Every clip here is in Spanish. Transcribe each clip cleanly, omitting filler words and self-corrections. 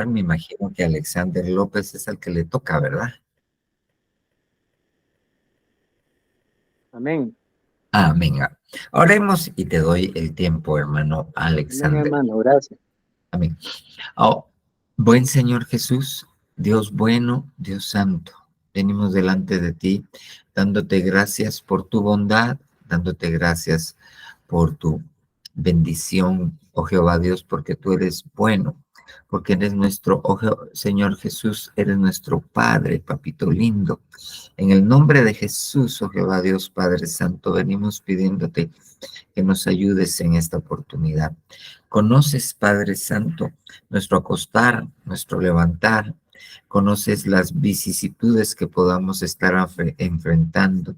orar, me imagino que Alexander López es el que le toca, ¿verdad? Amén. Amén. Oremos y te doy el tiempo, hermano Amén, Alexander. hermano. Gracias. Amén. Oh, buen Señor Jesús, Dios bueno, Dios santo, venimos delante de ti, dándote gracias por tu bondad, dándote gracias por tu bendición, oh Jehová Dios, porque tú eres bueno, porque eres nuestro, Señor Jesús, eres nuestro Padre, papito lindo. En el nombre de Jesús, oh Jehová Dios, Padre Santo, venimos pidiéndote que nos ayudes en esta oportunidad. Conoces, Padre Santo, nuestro acostar, nuestro levantar. Conoces las vicisitudes que podamos estar enfrentando.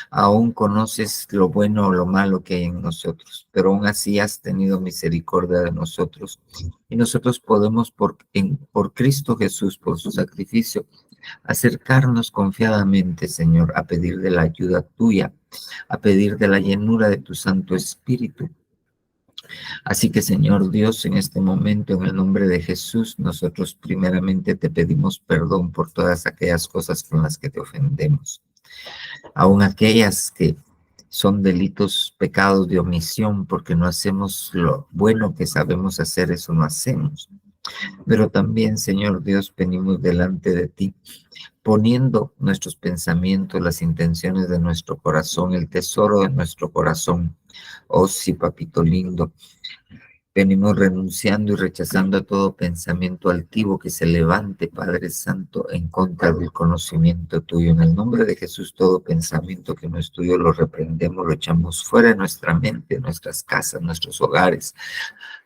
Aún conoces lo bueno o lo malo que hay en nosotros, pero aún así has tenido misericordia de nosotros. Y nosotros podemos, por Cristo Jesús, por su sacrificio, acercarnos confiadamente, Señor, a pedir de la ayuda tuya, a pedir de la llenura de tu Santo Espíritu. Así que, Señor Dios, en este momento, en el nombre de Jesús, nosotros primeramente te pedimos perdón por todas aquellas cosas con las que te ofendemos, aun aquellas que son delitos, pecados de omisión, porque no hacemos lo bueno que sabemos hacer, eso no hacemos. Pero también, Señor Dios, venimos delante de ti, poniendo nuestros pensamientos, las intenciones de nuestro corazón, el tesoro de nuestro corazón. Oh sí, papito lindo, venimos renunciando y rechazando a todo pensamiento altivo que se levante, Padre Santo, en contra del conocimiento tuyo. En el nombre de Jesús, todo pensamiento que no es tuyo lo reprendemos, lo echamos fuera de nuestra mente, nuestras casas, nuestros hogares,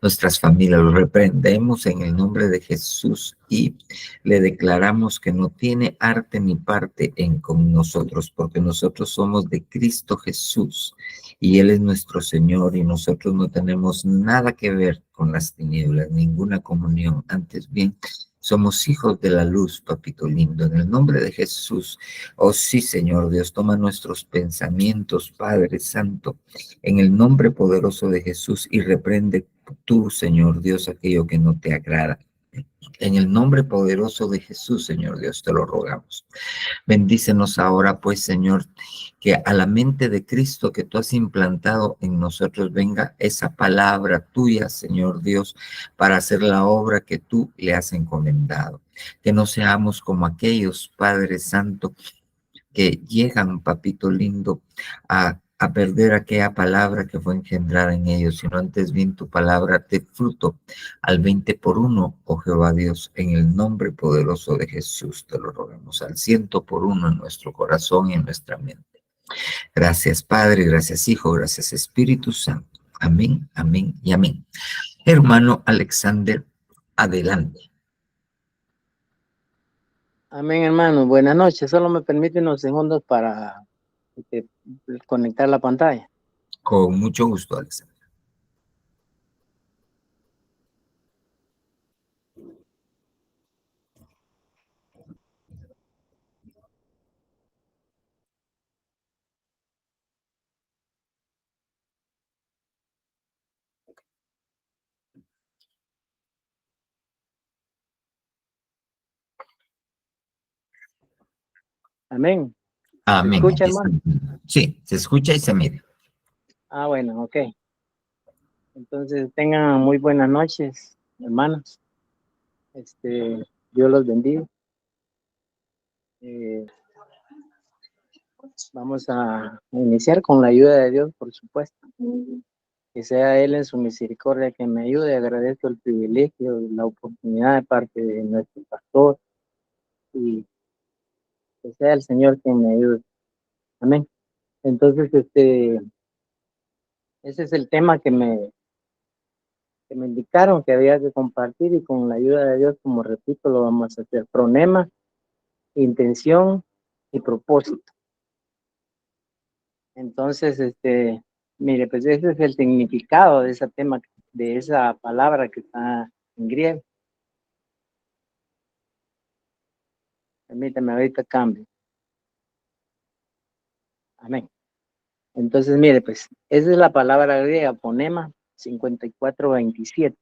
nuestras familias, lo reprendemos en el nombre de Jesús y le declaramos que no tiene arte ni parte con nosotros, porque nosotros somos de Cristo Jesús y Él es nuestro Señor y nosotros no tenemos nada que ver con las tinieblas, ninguna comunión, antes bien. Somos hijos de la luz, papito lindo, en el nombre de Jesús. Oh sí, Señor Dios, toma nuestros pensamientos, Padre Santo, en el nombre poderoso de Jesús y reprende tú, Señor Dios, aquello que no te agrada. En el nombre poderoso de Jesús, Señor Dios, te lo rogamos. Bendícenos ahora, pues, Señor, que a la mente de Cristo que tú has implantado en nosotros venga esa palabra tuya, Señor Dios, para hacer la obra que tú le has encomendado. Que no seamos como aquellos, Padre Santo, que llegan, papito lindo, a perder aquella palabra que fue engendrada en ellos, sino antes bien tu palabra te fruto al 20 por 1, oh Jehová Dios, en el nombre poderoso de Jesús te lo rogamos, al 100 por 1 en nuestro corazón y en nuestra mente. Gracias Padre, gracias Hijo, gracias Espíritu Santo. Amén, amén y amén. Hermano Alexander, adelante. Amén, hermano. Buenas noches. Solo me permite unos segundos para eh, conectar la pantalla. Con mucho gusto, Alexander. Amén. ¿Se Amén. escucha, Aquí está. hermano? Sí, se escucha y se mira. Ah, bueno, ok. Entonces tengan muy buenas noches, hermanos. Dios los bendiga. Eh, Vamos a iniciar con la ayuda de Dios, por supuesto. Que sea Él en su misericordia que me ayude. Agradezco el privilegio y la oportunidad de parte de nuestro pastor y que sea el Señor quien me ayude. Amén. Entonces, ese es el tema que me indicaron que había que compartir y con la ayuda de Dios, como repito, lo vamos a hacer. Pronema, intención y propósito. Entonces, mire, pues ese es el significado de ese tema, de esa palabra que está en griego. Permítame, ahorita cambio. Amén. Entonces, mire, pues, esa es la palabra griega, ponema 5427.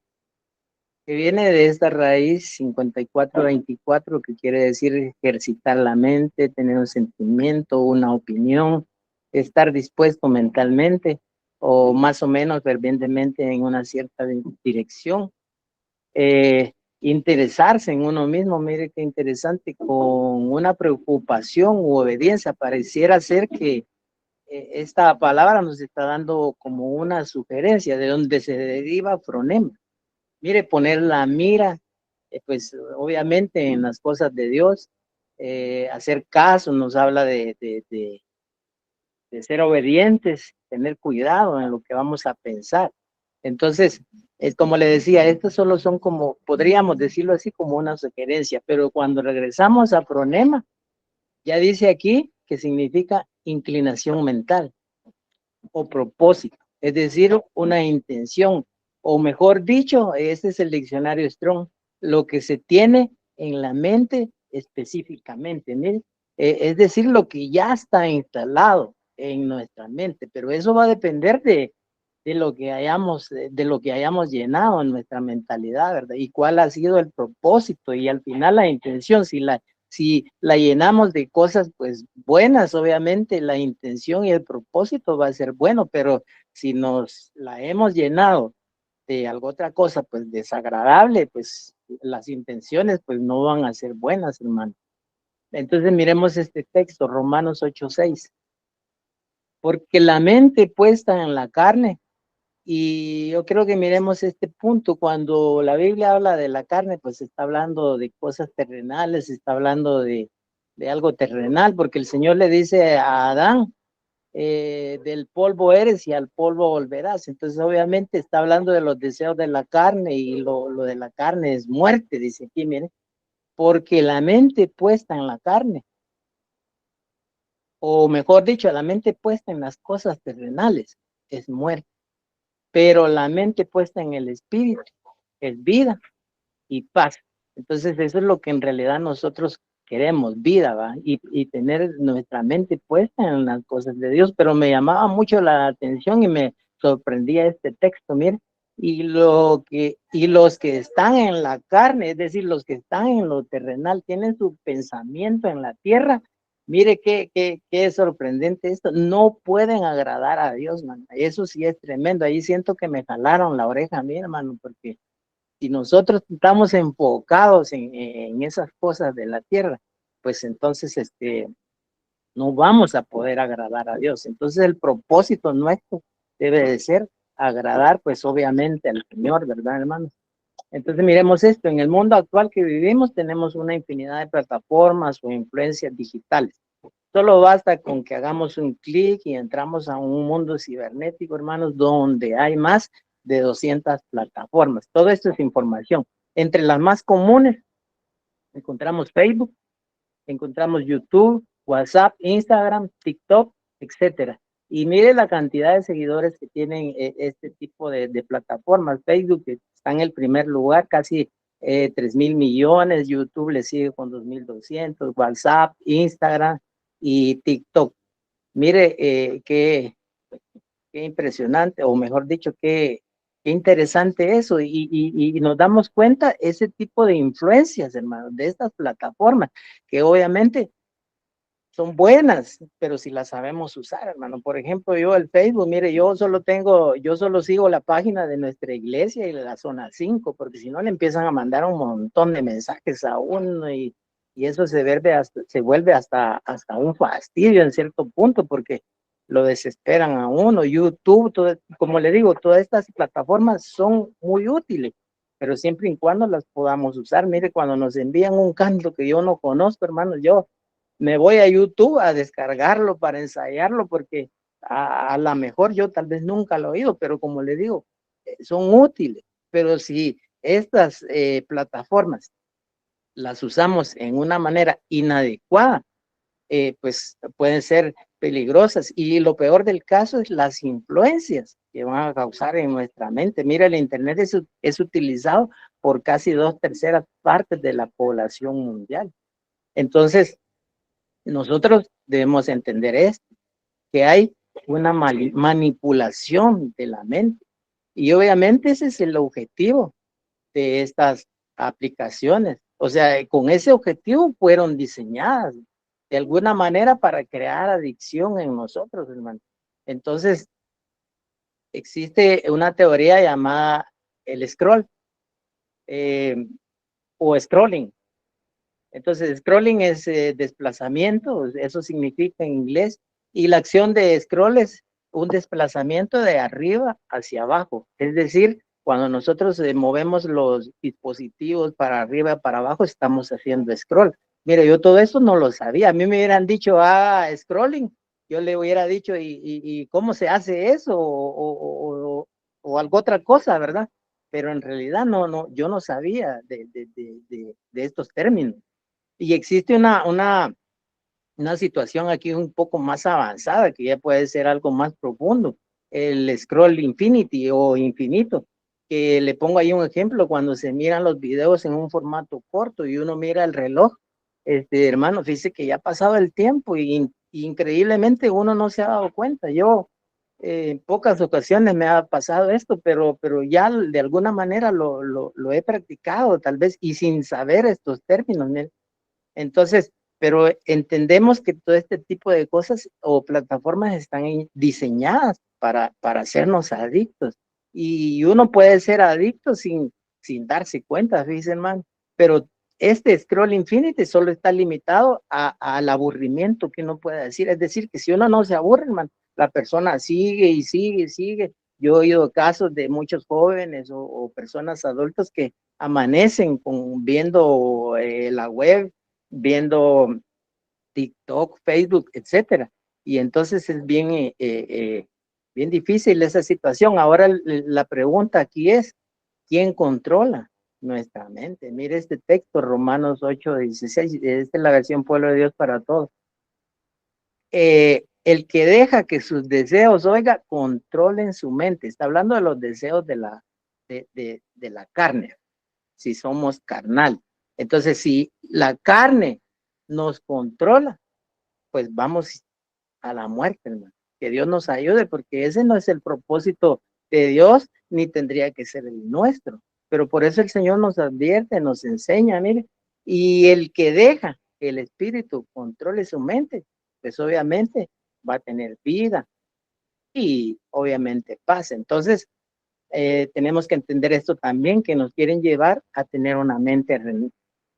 que viene de esta raíz 54-24, que quiere decir ejercitar la mente, tener un sentimiento, una opinión, estar dispuesto mentalmente o más o menos fervientemente en una cierta dirección. Interesarse en uno mismo, mire qué interesante, con una preocupación u obediencia. Pareciera ser que esta palabra nos está dando como una sugerencia de donde se deriva fronema. Mire, poner la mira, pues obviamente en las cosas de Dios, hacer caso, nos habla de ser obedientes, tener cuidado en lo que vamos a pensar. Entonces, como le decía, estos solo son como, podríamos decirlo así, como una sugerencia, pero cuando regresamos a fronema, ya dice aquí que significa inclinación mental o propósito, es decir, una intención, o mejor dicho, este es el diccionario Strong, lo que se tiene en la mente específicamente, ¿no? Es decir, lo que ya está instalado en nuestra mente, pero eso va a depender de lo que hayamos llenado en nuestra mentalidad, ¿verdad? Y cuál ha sido el propósito y al final la intención, si la llenamos de cosas pues buenas, obviamente la intención y el propósito va a ser bueno, pero si nos la hemos llenado de algo otra cosa pues desagradable, pues las intenciones pues no van a ser buenas, hermano. Entonces miremos este texto, Romanos 8:6. Porque la mente puesta en la carne, y yo creo que miremos este punto, cuando la Biblia habla de la carne, pues está hablando de cosas terrenales, está hablando de algo terrenal, porque el Señor le dice a Adán, del polvo eres y al polvo volverás. Entonces obviamente está hablando de los deseos de la carne y lo de la carne es muerte, dice aquí, miren, porque la mente puesta en la carne, o mejor dicho, la mente puesta en las cosas terrenales es muerte, pero la mente puesta en el espíritu es vida y paz. Entonces eso es lo que en realidad nosotros queremos, vida, ¿va? Y tener nuestra mente puesta en las cosas de Dios, pero me llamaba mucho la atención y me sorprendía este texto, mire, y los que están en la carne, es decir, los que están en lo terrenal, tienen su pensamiento en la tierra. Mire qué sorprendente esto, no pueden agradar a Dios, man. Eso sí es tremendo, ahí siento que me jalaron la oreja a mí, hermano, porque si nosotros estamos enfocados en esas cosas de la tierra, pues entonces no vamos a poder agradar a Dios. Entonces el propósito nuestro debe de ser agradar, pues obviamente al Señor, ¿verdad, hermanos? Entonces miremos esto, en el mundo actual que vivimos tenemos una infinidad de plataformas o influencias digitales. Solo basta con que hagamos un clic y entramos a un mundo cibernético, hermanos, donde hay más de 200 plataformas. Todo esto es información. Entre las más comunes encontramos Facebook, encontramos YouTube, WhatsApp, Instagram, TikTok, etcétera. Y mire la cantidad de seguidores que tienen este tipo de plataformas. Facebook está en el primer lugar, casi 3,000 millones. YouTube le sigue con 2,200. WhatsApp, Instagram y TikTok. Mire qué impresionante, o mejor dicho, qué interesante eso. Y nos damos cuenta ese tipo de influencias, hermano, de estas plataformas, que obviamente son buenas, pero si las sabemos usar, hermano. Por ejemplo, yo el Facebook, mire, yo solo sigo la página de nuestra iglesia y de la zona 5, porque si no le empiezan a mandar un montón de mensajes a uno y eso se vuelve hasta un fastidio en cierto punto, porque lo desesperan a uno. YouTube, como le digo, todas estas plataformas son muy útiles, pero siempre y cuando las podamos usar. Mire, cuando nos envían un canto que yo no conozco, hermano, yo me voy a YouTube a descargarlo para ensayarlo, porque a lo mejor yo tal vez nunca lo he oído, pero como le digo, son útiles. Pero si estas plataformas las usamos en una manera inadecuada, pues pueden ser peligrosas. Y lo peor del caso es las influencias que van a causar en nuestra mente. Mira, el Internet es utilizado por casi 2/3 partes de la población mundial. Entonces, nosotros debemos entender esto, que hay una manipulación de la mente. Y obviamente ese es el objetivo de estas aplicaciones. O sea, con ese objetivo fueron diseñadas de alguna manera para crear adicción en nosotros, hermano. Entonces, existe una teoría llamada el scroll o scrolling. Entonces, scrolling es desplazamiento, eso significa en inglés, y la acción de scroll es un desplazamiento de arriba hacia abajo. Es decir, cuando nosotros movemos los dispositivos para arriba, para abajo, estamos haciendo scroll. Mire, yo todo eso no lo sabía. A mí me hubieran dicho, scrolling. Yo le hubiera dicho, ¿y cómo se hace eso? O algo otra cosa, ¿verdad? Pero en realidad yo no sabía de estos términos. Y existe una situación aquí un poco más avanzada, que ya puede ser algo más profundo, el scroll infinity o infinito, que le pongo ahí un ejemplo, cuando se miran los videos en un formato corto y uno mira el reloj, hermano, fíjese que ya ha pasado el tiempo y increíblemente uno no se ha dado cuenta. Yo en pocas ocasiones me ha pasado esto, pero ya de alguna manera lo he practicado tal vez y sin saber estos términos. Entonces, pero entendemos que todo este tipo de cosas o plataformas están diseñadas para hacernos adictos. Y uno puede ser adicto sin darse cuenta, fíjense, hermano. Pero este scroll infinity solo está limitado al aburrimiento que uno puede decir. Es decir, que si uno no se aburre, hermano, la persona sigue y sigue y sigue. Yo he oído casos de muchos jóvenes o personas adultas que amanecen viendo la web, viendo TikTok, Facebook, etcétera. Y entonces es bien difícil esa situación. Ahora la pregunta aquí es, ¿quién controla nuestra mente? Mire este texto, Romanos 8:16, esta es la versión Pueblo de Dios para todos. El que deja que sus deseos, oiga, controlen su mente. Está hablando de los deseos de la carne, si somos carnal. Entonces, si la carne nos controla, pues vamos a la muerte, hermano. Que Dios nos ayude, porque ese no es el propósito de Dios, ni tendría que ser el nuestro. Pero por eso el Señor nos advierte, nos enseña, mire, y el que deja que el Espíritu controle su mente, pues obviamente va a tener vida y obviamente paz. Entonces, tenemos que entender esto también, que nos quieren llevar a tener una mente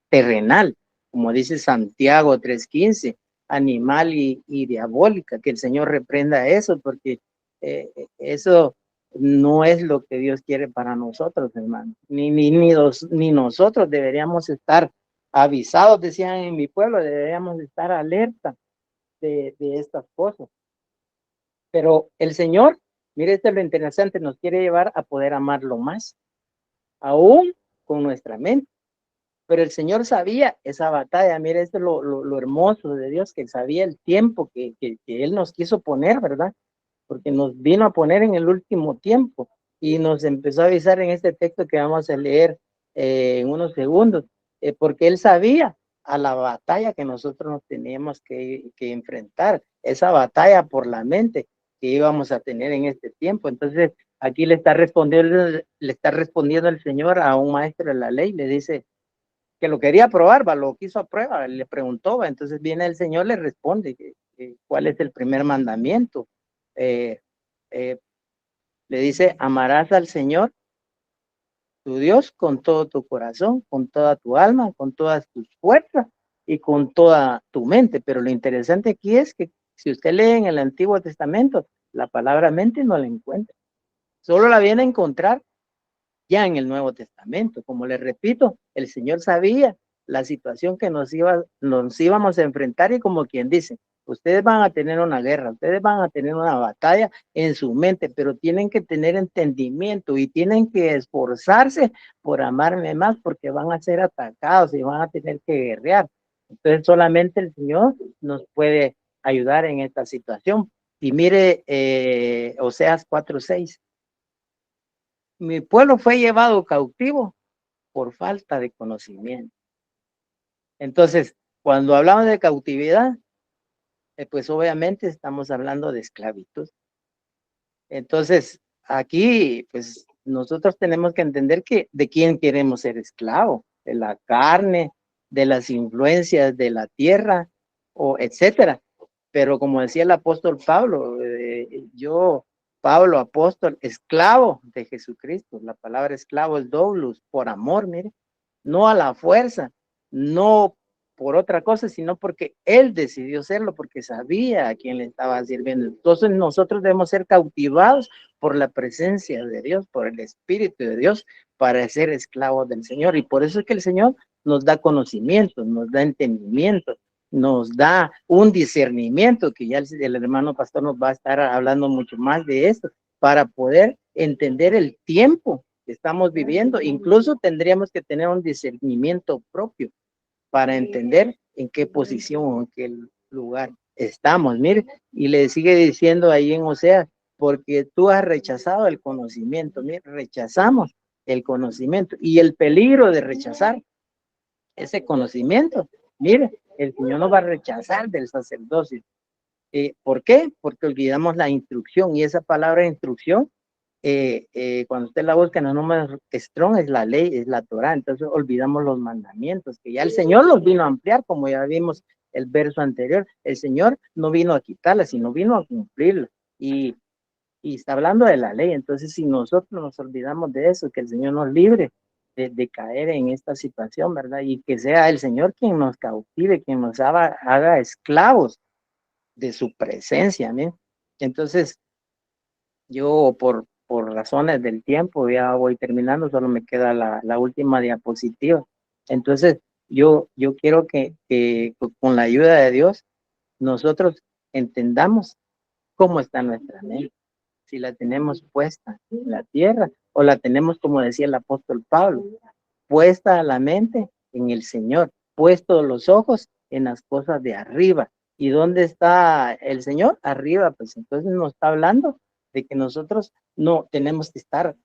terrenal, como dice Santiago 3:15, animal y diabólica, que el Señor reprenda eso, porque eso no es lo que Dios quiere para nosotros, hermano. Ni nosotros deberíamos estar avisados, decían en mi pueblo, deberíamos estar alerta de estas cosas. Pero el Señor, mire, esto es lo interesante, nos quiere llevar a poder amarlo más, aún con nuestra mente. Pero el Señor sabía esa batalla. Mire, esto es lo hermoso de Dios, que Él sabía el tiempo que Él nos quiso poner, ¿verdad? Porque nos vino a poner en el último tiempo y nos empezó a avisar en este texto que vamos a leer en unos segundos, porque Él sabía a la batalla que nosotros nos teníamos que enfrentar, esa batalla por la mente que íbamos a tener en este tiempo. Entonces, aquí le está respondiendo el Señor a un maestro de la ley, le dice, que lo quería probar, va, lo quiso a prueba, le preguntó, va, entonces viene el Señor, le responde cuál es el primer mandamiento. Eh, eh, Le dice, amarás al Señor, tu Dios, con todo tu corazón, con toda tu alma, con todas tus fuerzas y con toda tu mente. Pero lo interesante aquí es que si usted lee en el Antiguo Testamento, la palabra mente no la encuentra. Solo la viene a encontrar ya en el Nuevo Testamento. Como les repito, el Señor sabía la situación que nos íbamos a enfrentar y como quien dice, ustedes van a tener una guerra, ustedes van a tener una batalla en su mente, pero tienen que tener entendimiento y tienen que esforzarse por amarme más porque van a ser atacados y van a tener que guerrear. Entonces solamente el Señor nos puede ayudar en esta situación. Y mire, Oseas 4:6. Mi pueblo fue llevado cautivo por falta de conocimiento. Entonces, cuando hablamos de cautividad, pues obviamente estamos hablando de esclavitud. Entonces, aquí, pues nosotros tenemos que entender que de quién queremos ser esclavos, de la carne, de las influencias de la tierra, o etcétera. Pero como decía el apóstol Pablo, Pablo, apóstol, esclavo de Jesucristo. La palabra esclavo es doulos, por amor, mire, no a la fuerza, no por otra cosa, sino porque él decidió serlo, porque sabía a quién le estaba sirviendo. Entonces nosotros debemos ser cautivados por la presencia de Dios, por el Espíritu de Dios, para ser esclavos del Señor. Y por eso es que el Señor nos da conocimiento, nos da entendimiento, nos da un discernimiento, que ya el hermano pastor nos va a estar hablando mucho más de esto, para poder entender el tiempo que estamos viviendo. Incluso tendríamos que tener un discernimiento propio para entender en qué posición o en qué lugar estamos. Mire, y le sigue diciendo ahí en Oseas, porque tú has rechazado el conocimiento. Mire, rechazamos el conocimiento y el peligro de rechazar ese conocimiento. Mire, el Señor nos va a rechazar del sacerdocio. ¿Por qué? Porque olvidamos la instrucción, y esa palabra instrucción, cuando usted la busca en los números Strong, es la ley, es la Torah. Entonces olvidamos los mandamientos, que ya el Señor los vino a ampliar, como ya vimos el verso anterior. El Señor no vino a quitarla, sino vino a cumplirla. Y está hablando de la ley. Entonces, si nosotros nos olvidamos de eso, que el Señor nos libre de caer en esta situación, ¿verdad? Y que sea el Señor quien nos cautive, quien nos haga esclavos de su presencia, ¿no? Entonces, yo por razones del tiempo ya voy terminando, solo me queda la última diapositiva. Entonces, yo quiero que con la ayuda de Dios, nosotros entendamos cómo está nuestra mente, si la tenemos puesta en la tierra o la tenemos, como decía el apóstol Pablo, puesta la mente en el Señor, puestos los ojos en las cosas de arriba. ¿Y dónde está el Señor? Arriba. Pues entonces nos está hablando de que nosotros no tenemos que estar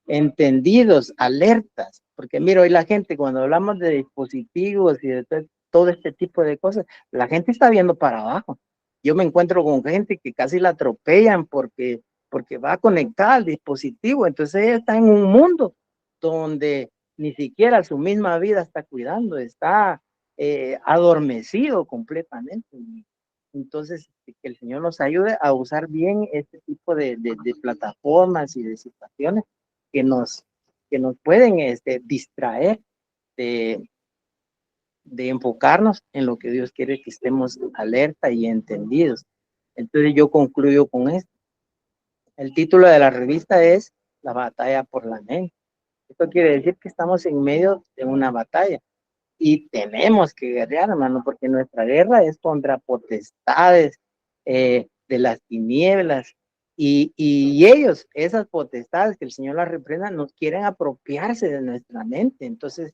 entendidos, alertas, porque mira, hoy la gente, cuando hablamos de dispositivos y de todo este tipo de cosas, la gente está viendo para abajo. Yo me encuentro con gente que casi la atropellan porque va conectada al dispositivo, entonces ella está en un mundo donde ni siquiera su misma vida está cuidando, está adormecido completamente. Entonces, que el Señor nos ayude a usar bien este tipo de plataformas y de situaciones que nos pueden distraer de enfocarnos en lo que Dios quiere que estemos alerta y entendidos. Entonces yo concluyo con esto. El título de la revista es La batalla por la mente. Esto quiere decir que estamos en medio de una batalla y tenemos que guerrear, hermano, porque nuestra guerra es contra potestades de las tinieblas, y ellos, esas potestades, que el Señor las reprenda, nos quieren apropiarse de nuestra mente. Entonces,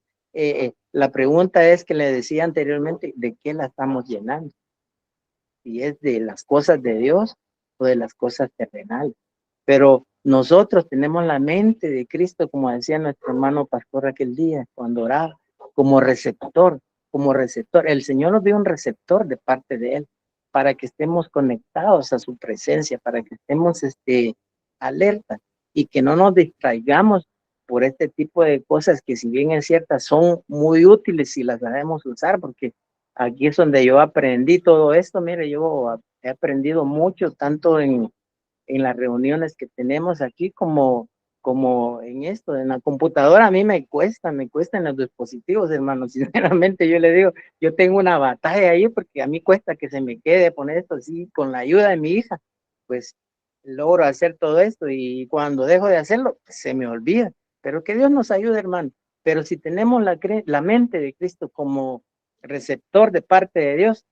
la pregunta es, que le decía anteriormente, ¿de qué la estamos llenando? Si es de las cosas de Dios o de las cosas terrenales. Pero nosotros tenemos la mente de Cristo, como decía nuestro hermano pastor aquel día, cuando oraba, como receptor, como receptor. El Señor nos dio un receptor de parte de Él, para que estemos conectados a su presencia, para que estemos alerta y que no nos distraigamos por este tipo de cosas que, si bien es cierta, son muy útiles si las sabemos usar, porque aquí es donde yo aprendí todo esto. Mire, yo he aprendido mucho, tanto en las reuniones que tenemos aquí, como en esto, en la computadora. A mí me cuesta en los dispositivos, hermano. Sinceramente, yo le digo, yo tengo una batalla ahí, porque a mí cuesta que se me quede poner esto así. Con la ayuda de mi hija, pues logro hacer todo esto, y cuando dejo de hacerlo, pues, se me olvida. Pero que Dios nos ayude, hermano. Pero si tenemos la mente de Cristo como receptor de parte de Dios,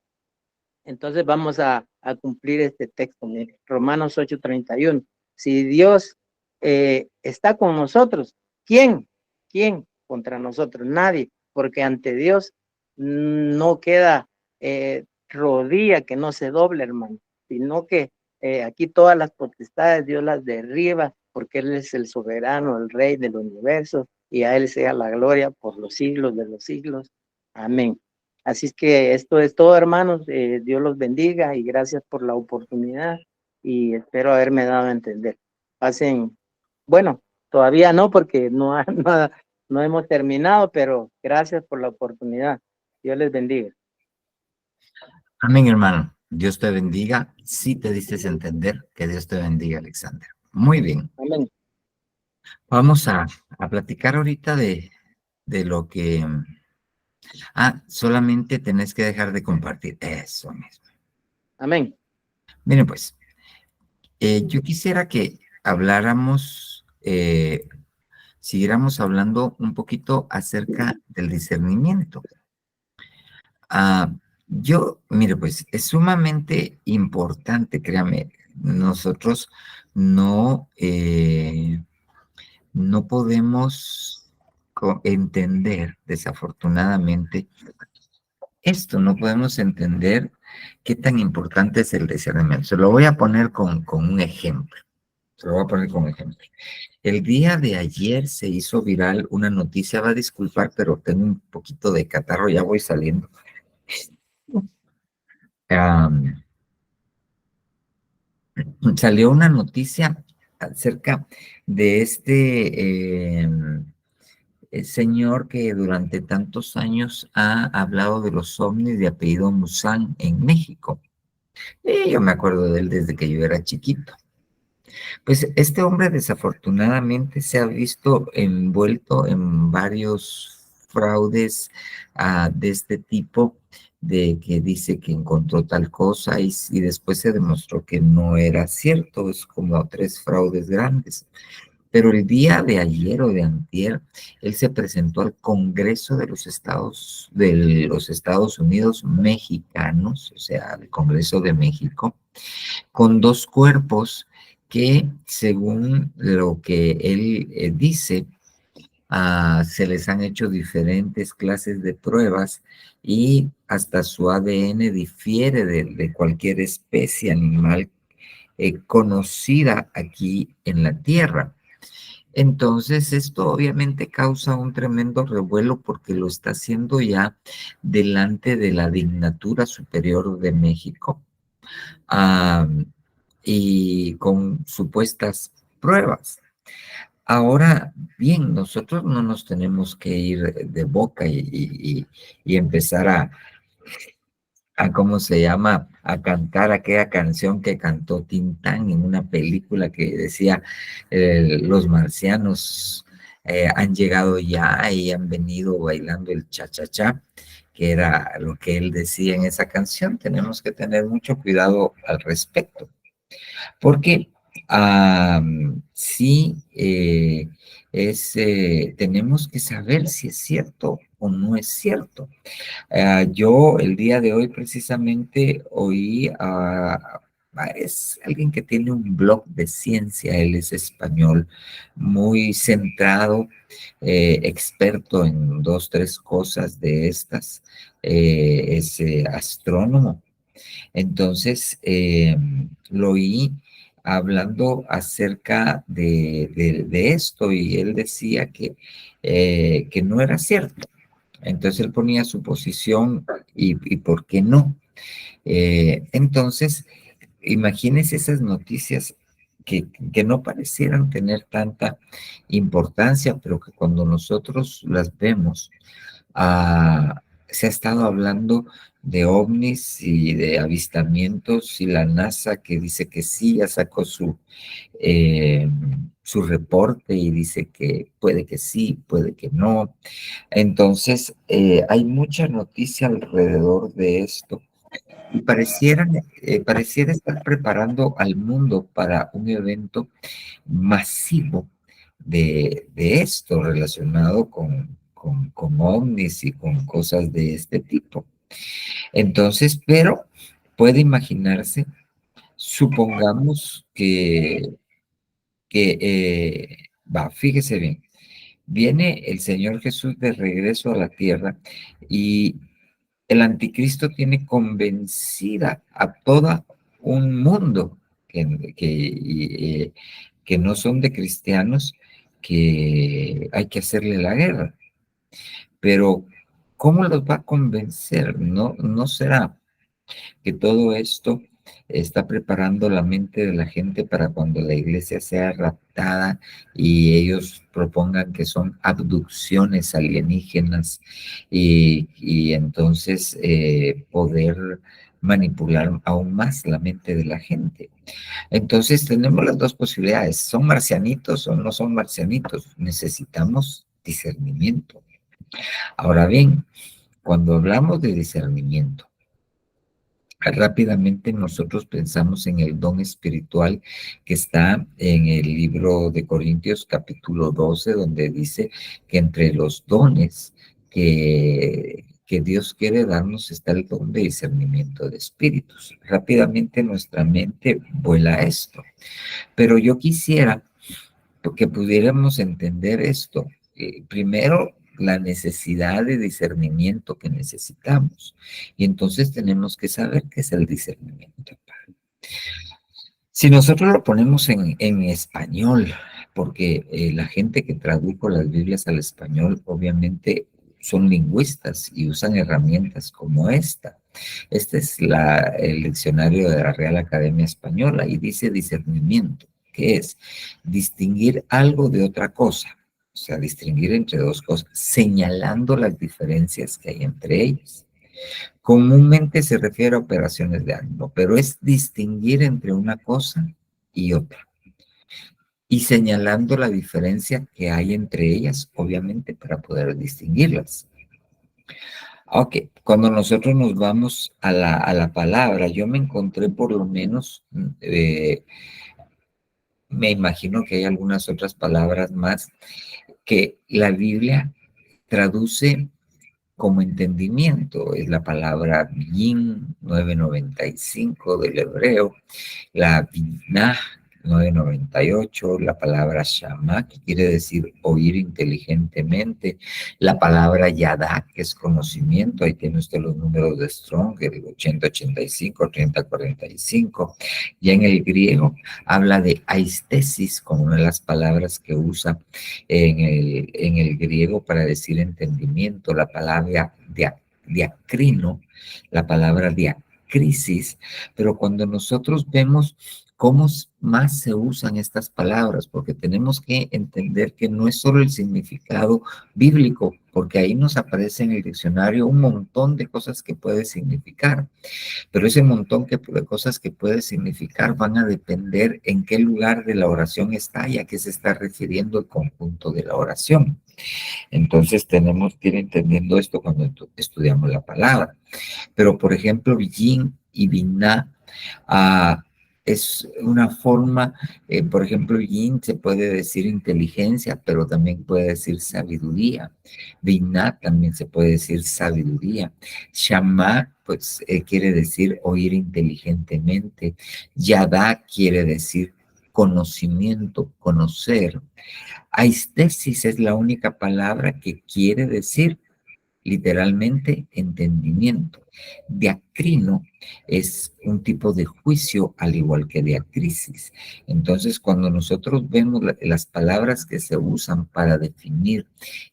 entonces vamos a cumplir este texto. Romanos 8:31. Si Dios está con nosotros, ¿quién contra nosotros? Nadie, porque ante Dios no queda rodilla que no se doble, hermano, sino que aquí todas las potestades Dios las derriba, porque Él es el soberano, el Rey del universo, y a Él sea la gloria por los siglos de los siglos. Amén. Así es que esto es todo, hermanos. Dios los bendiga y gracias por la oportunidad, y espero haberme dado a entender. Pasen Bueno, todavía no, porque no hemos terminado, pero gracias por la oportunidad. Dios les bendiga. Amén, hermano. Dios te bendiga. Sí te diste a entender que Dios te bendiga, Alexander. Muy bien. Amén. Vamos a platicar ahorita de lo que... solamente tenés que dejar de compartir. Eso mismo. Amén. Miren, pues, yo quisiera que habláramos, siguiéramos hablando un poquito acerca del discernimiento. Mire, pues es sumamente importante, créame, nosotros no, no podemos entender, desafortunadamente, esto, no podemos entender qué tan importante es el discernimiento. Se lo voy a poner con un ejemplo. Se lo voy a poner con un ejemplo. El día de ayer se hizo viral una noticia, va a disculpar, pero tengo un poquito de catarro, ya voy saliendo. Am, Salió una noticia acerca de señor que durante tantos años ha hablado de los ovnis de apellido Musan en México. Y yo me acuerdo de él desde que yo era chiquito. Pues este hombre desafortunadamente se ha visto envuelto en varios fraudes de este tipo, de que dice que encontró tal cosa y después se demostró que no era cierto, es como 3 fraudes grandes. Pero el día de ayer o de antier, él se presentó al Congreso de los Estados Unidos mexicanos, o sea, al Congreso de México, con 2 cuerpos que, según lo que él dice, se les han hecho diferentes clases de pruebas y hasta su ADN difiere de cualquier especie animal conocida aquí en la Tierra. Entonces, esto obviamente causa un tremendo revuelo porque lo está haciendo ya delante de la Dignatura Superior de México, ah, y con supuestas pruebas. Ahora bien, nosotros no nos tenemos que ir de boca y empezar ¿cómo se llama? A cantar aquella canción que cantó Tintán en una película que decía, los marcianos han llegado ya y han venido bailando el cha-cha-cha, que era lo que él decía en esa canción. Tenemos que tener mucho cuidado al respecto. Porque sí, tenemos que saber si es cierto o no es cierto. Yo el día de hoy precisamente oí es alguien que tiene un blog de ciencia, él es español, muy centrado, experto en 2, 3 cosas de estas, es astrónomo. Entonces, lo oí hablando acerca de esto y él decía que no era cierto. Entonces él ponía su posición y por qué no. Entonces, imagínense esas noticias que no parecieran tener tanta importancia, pero que cuando nosotros las vemos, se ha estado hablando de ovnis y de avistamientos y la NASA que dice que sí, ya sacó su reporte y dice que puede que sí, puede que no. Entonces, hay mucha noticia alrededor de esto y pareciera estar preparando al mundo para un evento masivo de esto relacionado con ovnis y con cosas de este tipo. Entonces, pero puede imaginarse, supongamos fíjese bien, viene el Señor Jesús de regreso a la tierra y el anticristo tiene convencida a todo un mundo que no son de cristianos, que hay que hacerle la guerra. Pero, ¿cómo los va a convencer? No será que todo esto está preparando la mente de la gente para cuando la iglesia sea raptada y ellos propongan que son abducciones alienígenas y entonces poder manipular aún más la mente de la gente. Entonces tenemos las dos posibilidades, ¿son marcianitos o no son marcianitos? Necesitamos discernimiento. Ahora bien, cuando hablamos de discernimiento, rápidamente nosotros pensamos en el don espiritual que está en el libro de Corintios capítulo 12, donde dice que entre los dones que Dios quiere darnos está el don de discernimiento de espíritus. Rápidamente nuestra mente vuela a esto, pero yo quisiera que pudiéramos entender esto. Primero, la necesidad de discernimiento que necesitamos. Y entonces tenemos que saber qué es el discernimiento. Si nosotros lo ponemos en español, porque la gente que tradujo las Biblias al español obviamente son lingüistas y usan herramientas como esta. Este es el diccionario de la Real Academia Española y dice discernimiento, que es distinguir algo de otra cosa, o sea, distinguir entre dos cosas, señalando las diferencias que hay entre ellas. Comúnmente se refiere a operaciones de ánimo, pero es distinguir entre una cosa y otra. Y señalando la diferencia que hay entre ellas, obviamente, para poder distinguirlas. Ok, cuando nosotros nos vamos a la palabra, yo me encontré por lo menos, me imagino que hay algunas otras palabras más que la Biblia traduce como entendimiento. Es la palabra yin 995 del hebreo, la binah 998, la palabra shama, que quiere decir oír inteligentemente, la palabra yada, que es conocimiento, ahí tiene usted los números de Strong, el 8085, 3045, ya en el griego habla de aistesis, como una de las palabras que usa en el griego para decir entendimiento, la palabra diacrino, la palabra diacrisis, pero cuando nosotros vemos cómo más se usan estas palabras, porque tenemos que entender que no es solo el significado bíblico, porque ahí nos aparece en el diccionario un montón de cosas que puede significar, pero ese montón de cosas que puede significar van a depender en qué lugar de la oración está y a qué se está refiriendo el conjunto de la oración. Entonces tenemos que ir entendiendo esto cuando estudiamos la palabra. Pero, por ejemplo, yin y binah es una forma, por ejemplo, yin se puede decir inteligencia, pero también puede decir sabiduría. Binah también se puede decir sabiduría. Shama, pues, quiere decir oír inteligentemente. Yada quiere decir conocimiento, conocer. Aistesis es la única palabra que quiere decir literalmente entendimiento. Diacrino es un tipo de juicio al igual que diacrisis. Entonces, cuando nosotros vemos las palabras que se usan para definir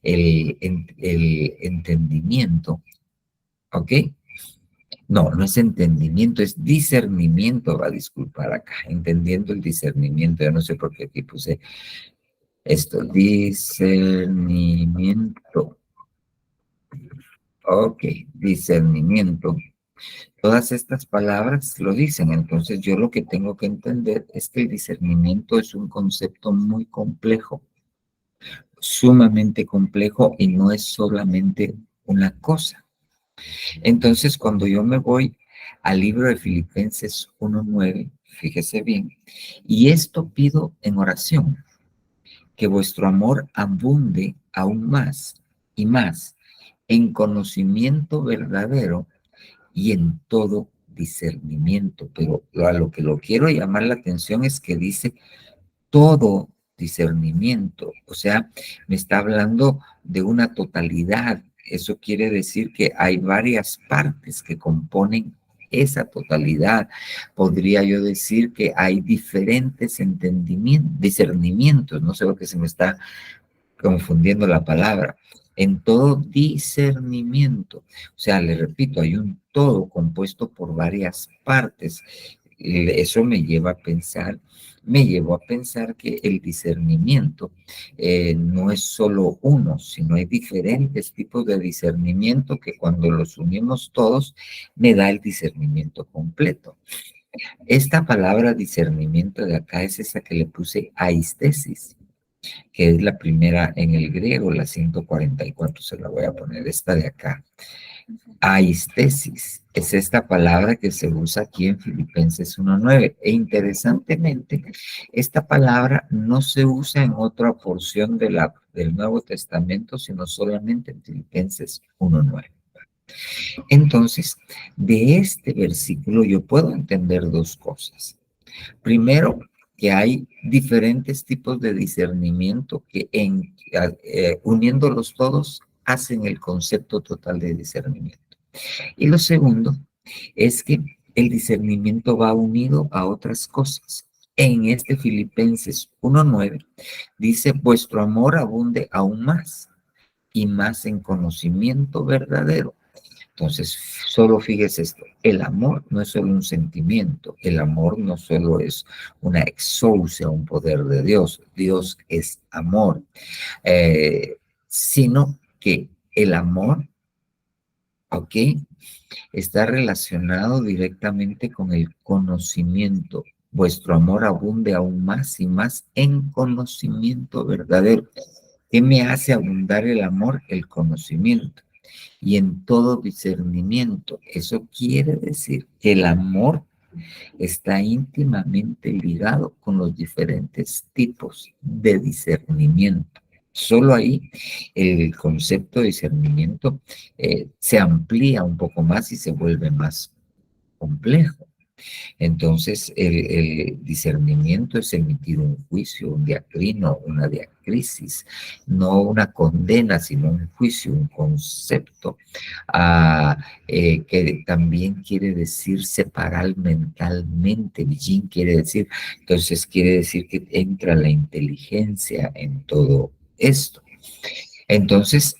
el entendimiento, ¿ok? No, no es entendimiento, es discernimiento, va a disculpar acá, entendiendo el discernimiento, yo no sé por qué aquí puse esto, discernimiento. Ok, discernimiento. Todas estas palabras lo dicen, entonces yo lo que tengo que entender es que el discernimiento es un concepto muy complejo, sumamente complejo y no es solamente una cosa. Entonces cuando yo me voy al libro de Filipenses 1:9, fíjese bien, y esto pido en oración, que vuestro amor abunde aún más y más en conocimiento verdadero y en todo discernimiento. Pero a lo que lo quiero llamar la atención es que dice todo discernimiento, o sea, me está hablando de una totalidad. Eso quiere decir que hay varias partes que componen esa totalidad. Podría yo decir que hay diferentes discernimientos, no sé por qué se me está confundiendo la palabra, en todo discernimiento. O sea, le repito, hay un todo compuesto por varias partes eso me llevó a pensar que el discernimiento no es solo uno, sino hay diferentes tipos de discernimiento que cuando los unimos todos me da el discernimiento completo. Esta palabra discernimiento de acá es esa que le puse aistesis, que es la primera en el griego, la 144, se la voy a poner, esta de acá. Aistesis es esta palabra que se usa aquí en Filipenses 1:9. E interesantemente, esta palabra no se usa en otra porción del Nuevo Testamento, sino solamente en Filipenses 1:9. Entonces, de este versículo yo puedo entender dos cosas. Primero, que hay diferentes tipos de discernimiento que uniéndolos todos hacen el concepto total de discernimiento. Y lo segundo es que el discernimiento va unido a otras cosas. En este Filipenses 1:9 dice, vuestro amor abunde aún más y más en conocimiento verdadero. Entonces, solo fíjese esto, el amor no es solo un sentimiento, el amor no solo es una exousia, un poder de Dios, Dios es amor, sino que el amor, ¿ok?, está relacionado directamente con el conocimiento. Vuestro amor abunde aún más y más en conocimiento verdadero. ¿Qué me hace abundar el amor? El conocimiento. Y en todo discernimiento. Eso quiere decir que el amor está íntimamente ligado con los diferentes tipos de discernimiento. Solo ahí el concepto de discernimiento se amplía un poco más y se vuelve más complejo. Entonces, el discernimiento es emitir un juicio, un diacrino, una diacrisis, no una condena, sino un juicio, un concepto, que también quiere decir separar mentalmente. Bijin quiere decir, entonces quiere decir que entra la inteligencia en todo esto. Entonces,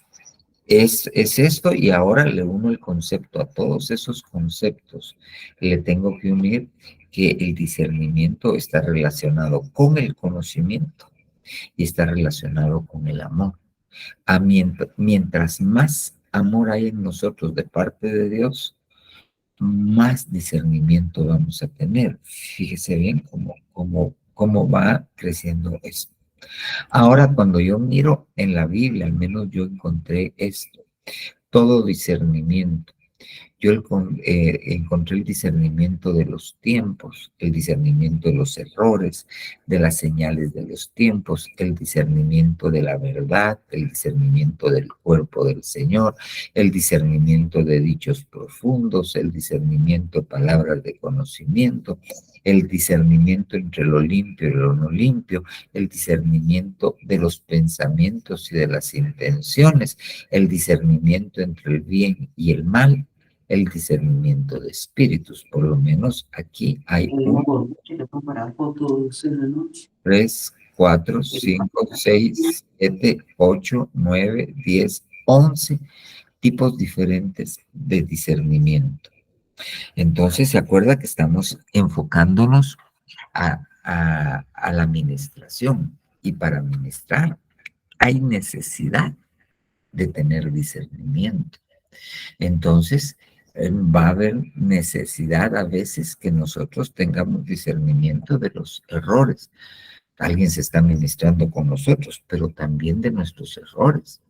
es esto, y ahora le uno el concepto a todos esos conceptos. Le tengo que unir que el discernimiento está relacionado con el conocimiento y está relacionado con el amor. Mientras más amor hay en nosotros de parte de Dios, más discernimiento vamos a tener. Fíjese bien cómo va creciendo esto. Ahora, cuando yo miro en la Biblia, al menos yo encontré esto. Todo discernimiento. Yo encontré el discernimiento de los tiempos, el discernimiento de los errores, de las señales de los tiempos, el discernimiento de la verdad, el discernimiento del cuerpo del Señor, el discernimiento de dichos profundos, el discernimiento de palabras de conocimiento, el discernimiento entre lo limpio y lo no limpio, el discernimiento de los pensamientos y de las intenciones, el discernimiento entre el bien y el mal, el discernimiento de espíritus. Por lo menos aquí hay 1, 3, 4, 5, 6, 7, 8, 9, 10, 11 tipos diferentes de discernimiento. Entonces, se acuerda que estamos enfocándonos a la administración, y para administrar hay necesidad de tener discernimiento. Entonces, va a haber necesidad a veces que nosotros tengamos discernimiento de los errores. Alguien se está ministrando con nosotros, pero también de nuestros errores.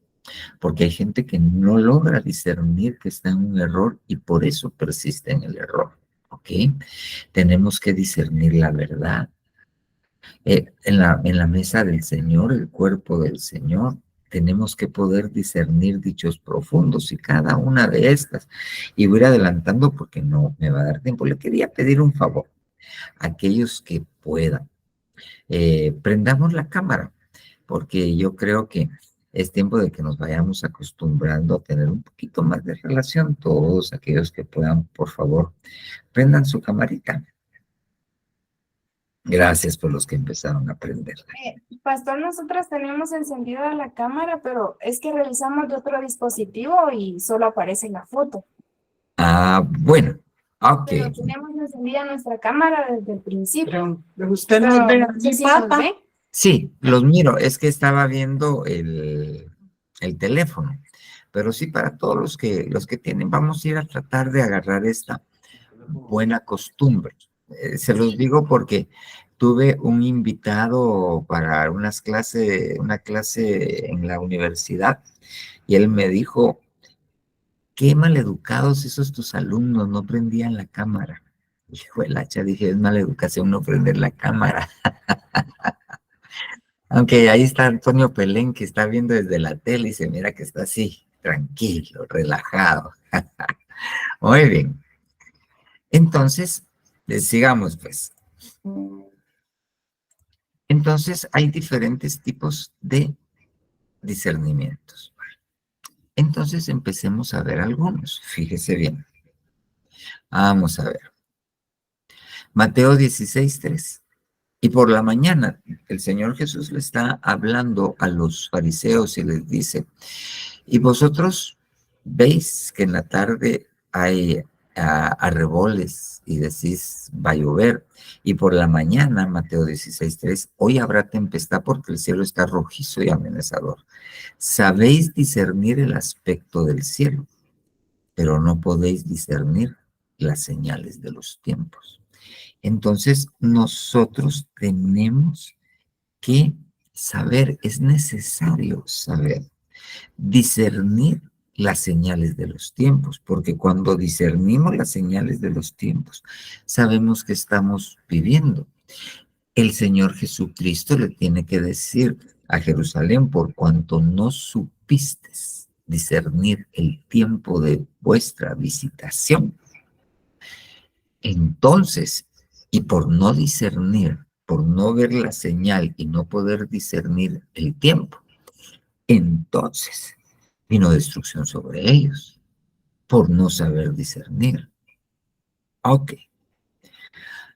Porque hay gente que no logra discernir que está en un error y por eso persiste en el error. ¿Ok? Tenemos que discernir la verdad. En la mesa del Señor, el cuerpo del Señor, tenemos que poder discernir dichos profundos y cada una de estas. Y voy a ir adelantando porque no me va a dar tiempo. Le quería pedir un favor a aquellos que puedan. Prendamos la cámara, porque yo creo que es tiempo de que nos vayamos acostumbrando a tener un poquito más de relación. Todos aquellos que puedan, por favor, prendan su camarita. Gracias por los que empezaron a aprender. Pastor, nosotros tenemos encendida la cámara, pero es que revisamos de otro dispositivo y solo aparece la foto. Bueno, Ok. Pero tenemos encendida nuestra cámara desde el principio. Pero usted nos ve No así, sé si nos papá. ve. Sí, los miro. Es que estaba viendo el teléfono. Pero sí, para todos los que tienen, vamos a ir a tratar de agarrar esta buena costumbre. Se los digo porque tuve un invitado para una clase en la universidad y él me dijo, qué maleducados esos tus alumnos, no prendían la cámara. Hijo el hacha, dije, es mala educación no prender la cámara. Aunque ahí está Antonio Pelén, que está viendo desde la tele y se mira que está así, tranquilo, relajado. Muy bien. Entonces, sigamos pues. Entonces, hay diferentes tipos de discernimientos. Entonces, empecemos a ver algunos. Fíjese bien. Vamos a ver. Mateo 16:3. Y por la mañana, el Señor Jesús le está hablando a los fariseos y les dice, y vosotros veis que en la tarde hay arreboles y decís, va a llover. Y por la mañana, Mateo 16:3, hoy habrá tempestad porque el cielo está rojizo y amenazador. Sabéis discernir el aspecto del cielo, pero no podéis discernir las señales de los tiempos. Entonces, nosotros tenemos que saber, es necesario saber discernir las señales de los tiempos, porque cuando discernimos las señales de los tiempos, sabemos que estamos viviendo. El Señor Jesucristo le tiene que decir a Jerusalén, por cuanto no supiste discernir el tiempo de vuestra visitación. Entonces, y por no discernir, por no ver la señal y no poder discernir el tiempo, entonces vino destrucción sobre ellos, por no saber discernir. Ok.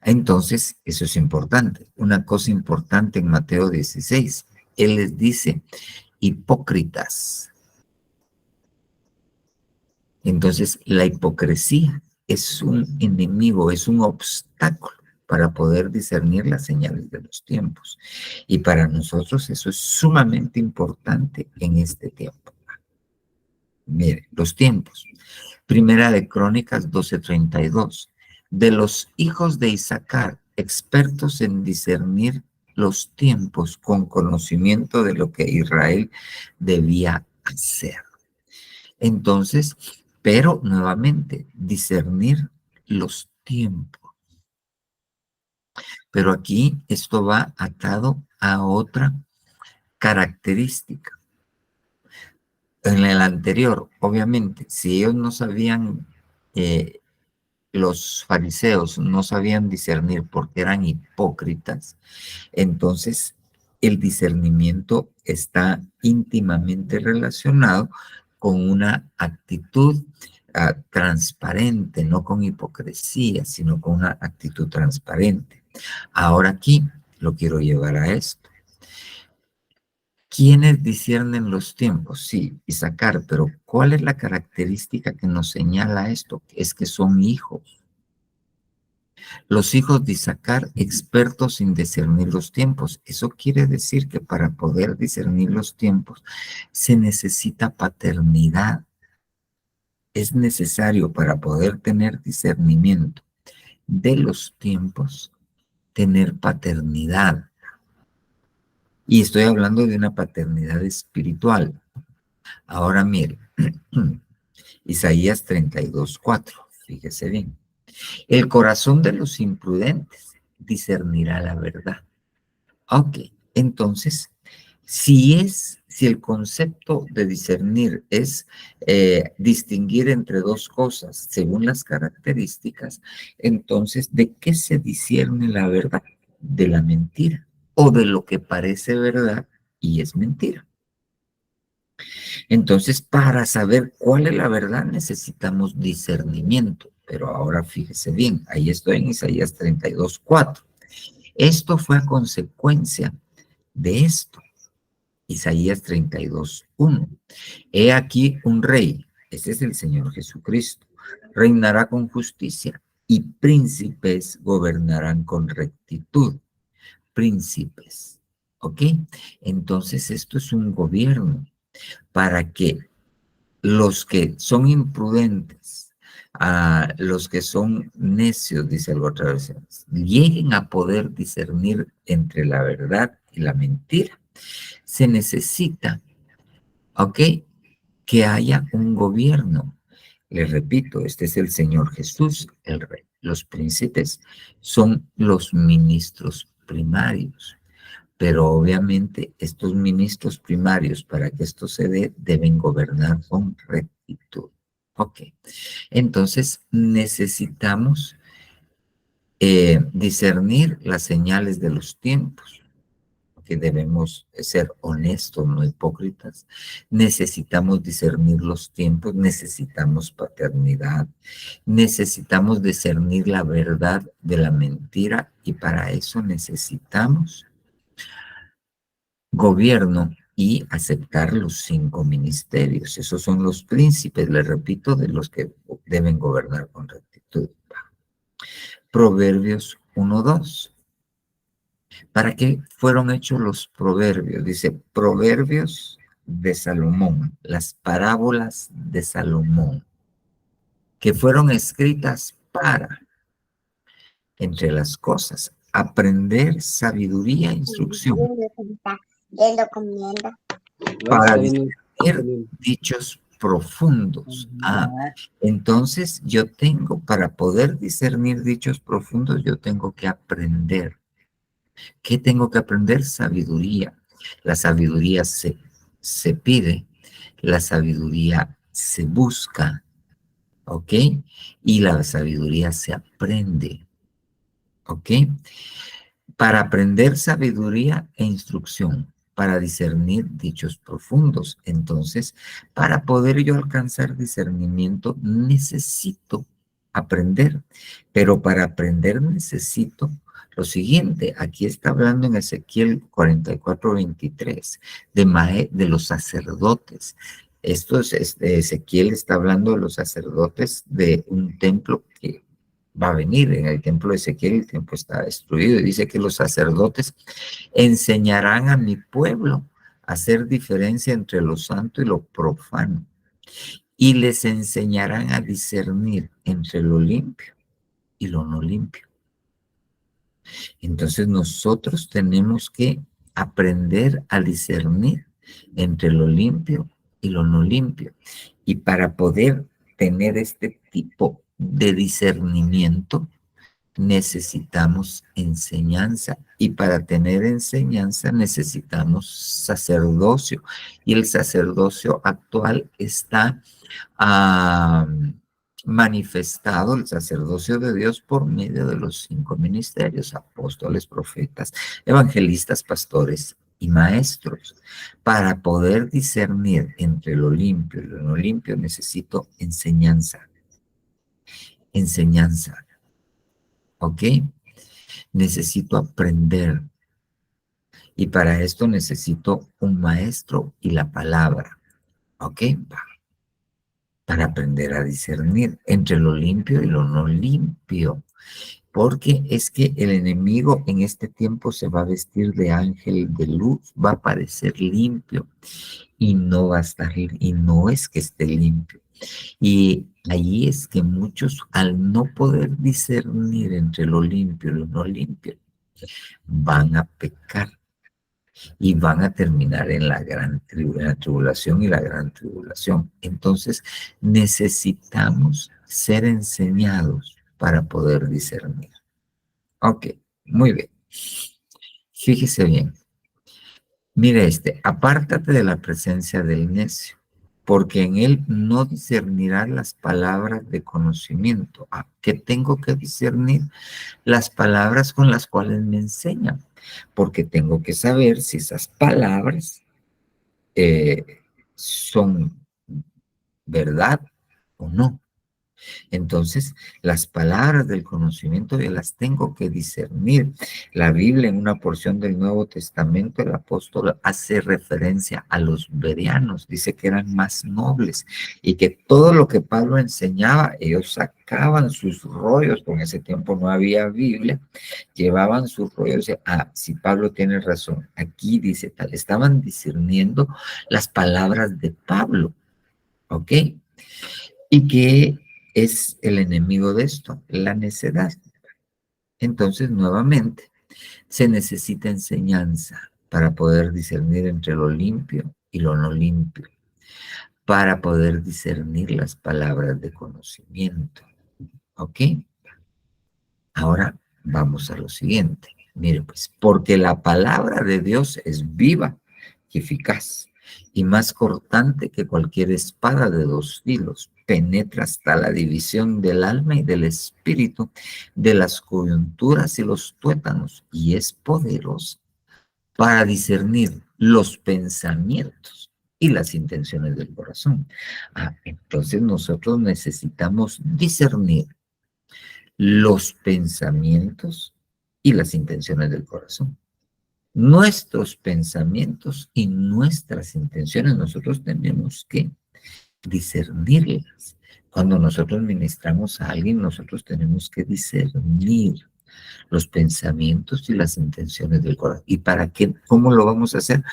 Entonces, eso es importante. Una cosa importante en Mateo 16, Él les dice, hipócritas. Entonces, la hipocresía es un enemigo, es un obstáculo para poder discernir las señales de los tiempos. Y para nosotros eso es sumamente importante en este tiempo. Mire, los tiempos. Primera de Crónicas 12:32. De los hijos de Isaacar, expertos en discernir los tiempos con conocimiento de lo que Israel debía hacer. Entonces, pero nuevamente, discernir los tiempos. Pero aquí esto va atado a otra característica. En el anterior, obviamente, si ellos no sabían, los fariseos no sabían discernir porque eran hipócritas, entonces el discernimiento está íntimamente relacionado con una actitud transparente, no con hipocresía, sino con una actitud transparente. Ahora aquí lo quiero llevar a esto. ¿Quiénes disciernen los tiempos? Sí, Isaacar, pero ¿cuál es la característica que nos señala esto? Es que son hijos. Los hijos de Isaacar, expertos en discernir los tiempos. Eso quiere decir que para poder discernir los tiempos se necesita paternidad. Es necesario para poder tener discernimiento de los tiempos, tener paternidad. Y estoy hablando de una paternidad espiritual. Ahora mire, Isaías 32:4, fíjese bien. El corazón de los imprudentes discernirá la verdad. Ok, entonces, si el concepto de discernir es distinguir entre dos cosas según las características, entonces, ¿de qué se discierne la verdad? De la mentira o de lo que parece verdad y es mentira. Entonces, para saber cuál es la verdad necesitamos discernimiento. Pero ahora fíjese bien, ahí estoy en Isaías 32:4. Esto fue a consecuencia de esto. Isaías 32:1. He aquí un rey, ese es el Señor Jesucristo, reinará con justicia y príncipes gobernarán con rectitud. Príncipes, ¿ok? Entonces esto es un gobierno para que los que son imprudentes, a los que son necios, dice algo otra vez, lleguen a poder discernir entre la verdad y la mentira. Se necesita, ¿ok?, que haya un gobierno. Les repito, este es el Señor Jesús, el Rey. Los príncipes son los ministros primarios, pero obviamente estos ministros primarios, para que esto se dé, deben gobernar con rectitud. Ok, entonces necesitamos discernir las señales de los tiempos, que debemos ser honestos, no hipócritas. Necesitamos discernir los tiempos, necesitamos paternidad, necesitamos discernir la verdad de la mentira y para eso necesitamos gobierno y aceptar los 5 ministerios. Esos son los príncipes, les repito, de los que deben gobernar con rectitud. Proverbios 1:2. ¿Para qué fueron hechos los proverbios? Dice, proverbios de Salomón, las parábolas de Salomón, que fueron escritas para, entre las cosas, aprender sabiduría e instrucción, para discernir dichos profundos. Entonces yo tengo, para poder discernir dichos profundos, yo tengo que aprender. ¿Qué tengo que aprender? Sabiduría. La sabiduría se pide, la sabiduría se busca, ¿ok? Y la sabiduría se aprende, ¿ok? Para aprender sabiduría e instrucción, para discernir dichos profundos. Entonces, para poder yo alcanzar discernimiento, necesito aprender, pero para aprender necesito lo siguiente. Aquí está hablando en Ezequiel 44:23 de los sacerdotes. Esto es, Ezequiel está hablando de los sacerdotes de un templo que va a venir. En el templo de Ezequiel el templo está destruido y dice que los sacerdotes enseñarán a mi pueblo a hacer diferencia entre lo santo y lo profano y les enseñarán a discernir entre lo limpio y lo no limpio. Entonces nosotros tenemos que aprender a discernir entre lo limpio y lo no limpio. Y para poder tener este tipo de discernimiento, necesitamos enseñanza. Y para tener enseñanza necesitamos sacerdocio. Y el sacerdocio actual está manifestado, el sacerdocio de Dios, por medio de los 5 ministerios: apóstoles, profetas, evangelistas, pastores y maestros. Para poder discernir entre lo limpio y lo no limpio necesito enseñanza. Enseñanza. ¿Ok? Necesito aprender. Y para esto necesito un maestro y la palabra. ¿Ok? Para aprender a discernir entre lo limpio y lo no limpio. Porque es que el enemigo en este tiempo se va a vestir de ángel de luz, va a parecer limpio y no va a estar, y no es que esté limpio. Y ahí es que muchos, al no poder discernir entre lo limpio y lo no limpio, van a pecar y van a terminar en la gran tribulación y la gran tribulación. Entonces, necesitamos ser enseñados para poder discernir. Ok, muy bien. Fíjese bien. Mire apártate de la presencia del necio, porque en él no discernirá las palabras de conocimiento. ¿Qué tengo que discernir? Las palabras con las cuales me enseñan, porque tengo que saber si esas palabras son verdad o no. Entonces, las palabras del conocimiento yo las tengo que discernir. La Biblia, en una porción del Nuevo Testamento, el apóstol hace referencia a los bereanos, dice que eran más nobles y que todo lo que Pablo enseñaba, ellos sacaban sus rollos, porque en ese tiempo no había Biblia, llevaban sus rollos y decían, si Pablo tiene razón, aquí dice tal, estaban discerniendo las palabras de Pablo, ¿ok? ¿Y qué es el enemigo de esto? La necedad. Entonces, nuevamente, se necesita enseñanza para poder discernir entre lo limpio y lo no limpio, para poder discernir las palabras de conocimiento. ¿Ok? Ahora vamos a lo siguiente. Mire, pues, porque la palabra de Dios es viva y eficaz y más cortante que cualquier espada de 2 filos, penetra hasta la división del alma y del espíritu, de las coyunturas y los tuétanos, y es poderosa para discernir los pensamientos y las intenciones del corazón. Entonces nosotros necesitamos discernir los pensamientos y las intenciones del corazón. Nuestros pensamientos y nuestras intenciones, nosotros tenemos que discernirlas. Cuando nosotros ministramos a alguien, nosotros tenemos que discernir los pensamientos y las intenciones del corazón. ¿Y para qué? ¿Cómo lo vamos a hacer?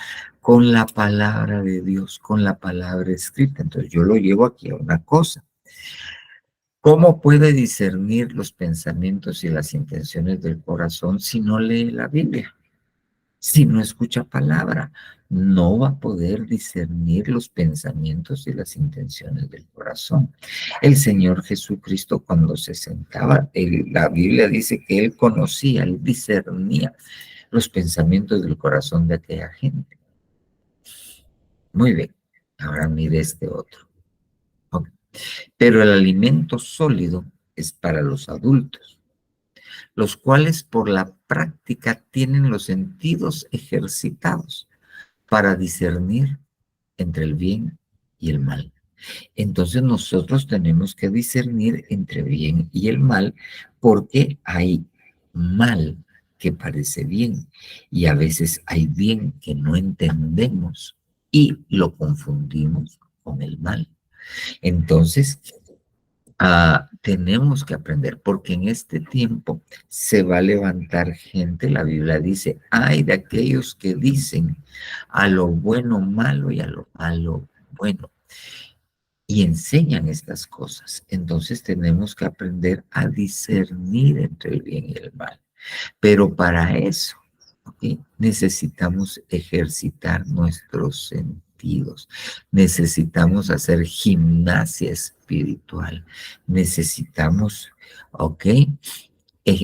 Con la palabra de Dios, con la palabra escrita. Entonces yo lo llevo aquí a una cosa. ¿Cómo puede discernir los pensamientos y las intenciones del corazón si no lee la Biblia? Si no escucha palabra, no va a poder discernir los pensamientos y las intenciones del corazón. El Señor Jesucristo, cuando se sentaba, la Biblia dice que Él conocía, Él discernía los pensamientos del corazón de aquella gente. Muy bien, ahora mire este otro. Okay. Pero el alimento sólido es para los adultos, los cuales por la práctica tienen los sentidos ejercitados para discernir entre el bien y el mal. Entonces nosotros tenemos que discernir entre bien y el mal, porque hay mal que parece bien y a veces hay bien que no entendemos y lo confundimos con el mal. Entonces, tenemos que aprender, porque en este tiempo se va a levantar gente, la Biblia dice, ay de aquellos que dicen a lo bueno malo y a lo malo bueno, y enseñan estas cosas. Entonces tenemos que aprender a discernir entre el bien y el mal. Pero para eso, ¿okay? Necesitamos ejercitar nuestros sentidos. Necesitamos hacer gimnasia espiritual. Necesitamos, ¿ok?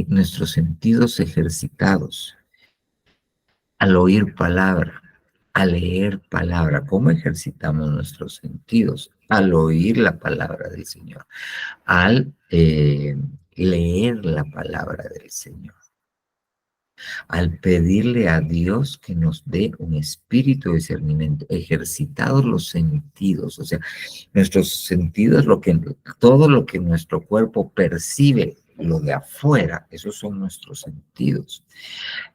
Nuestros sentidos ejercitados. Al oír palabra, al leer palabra. ¿Cómo ejercitamos nuestros sentidos? Al oír la palabra del Señor. Al leer la palabra del Señor. Al pedirle a Dios que nos dé un espíritu de discernimiento, ejercitados los sentidos, o sea, nuestros sentidos, todo lo que nuestro cuerpo percibe, lo de afuera, esos son nuestros sentidos.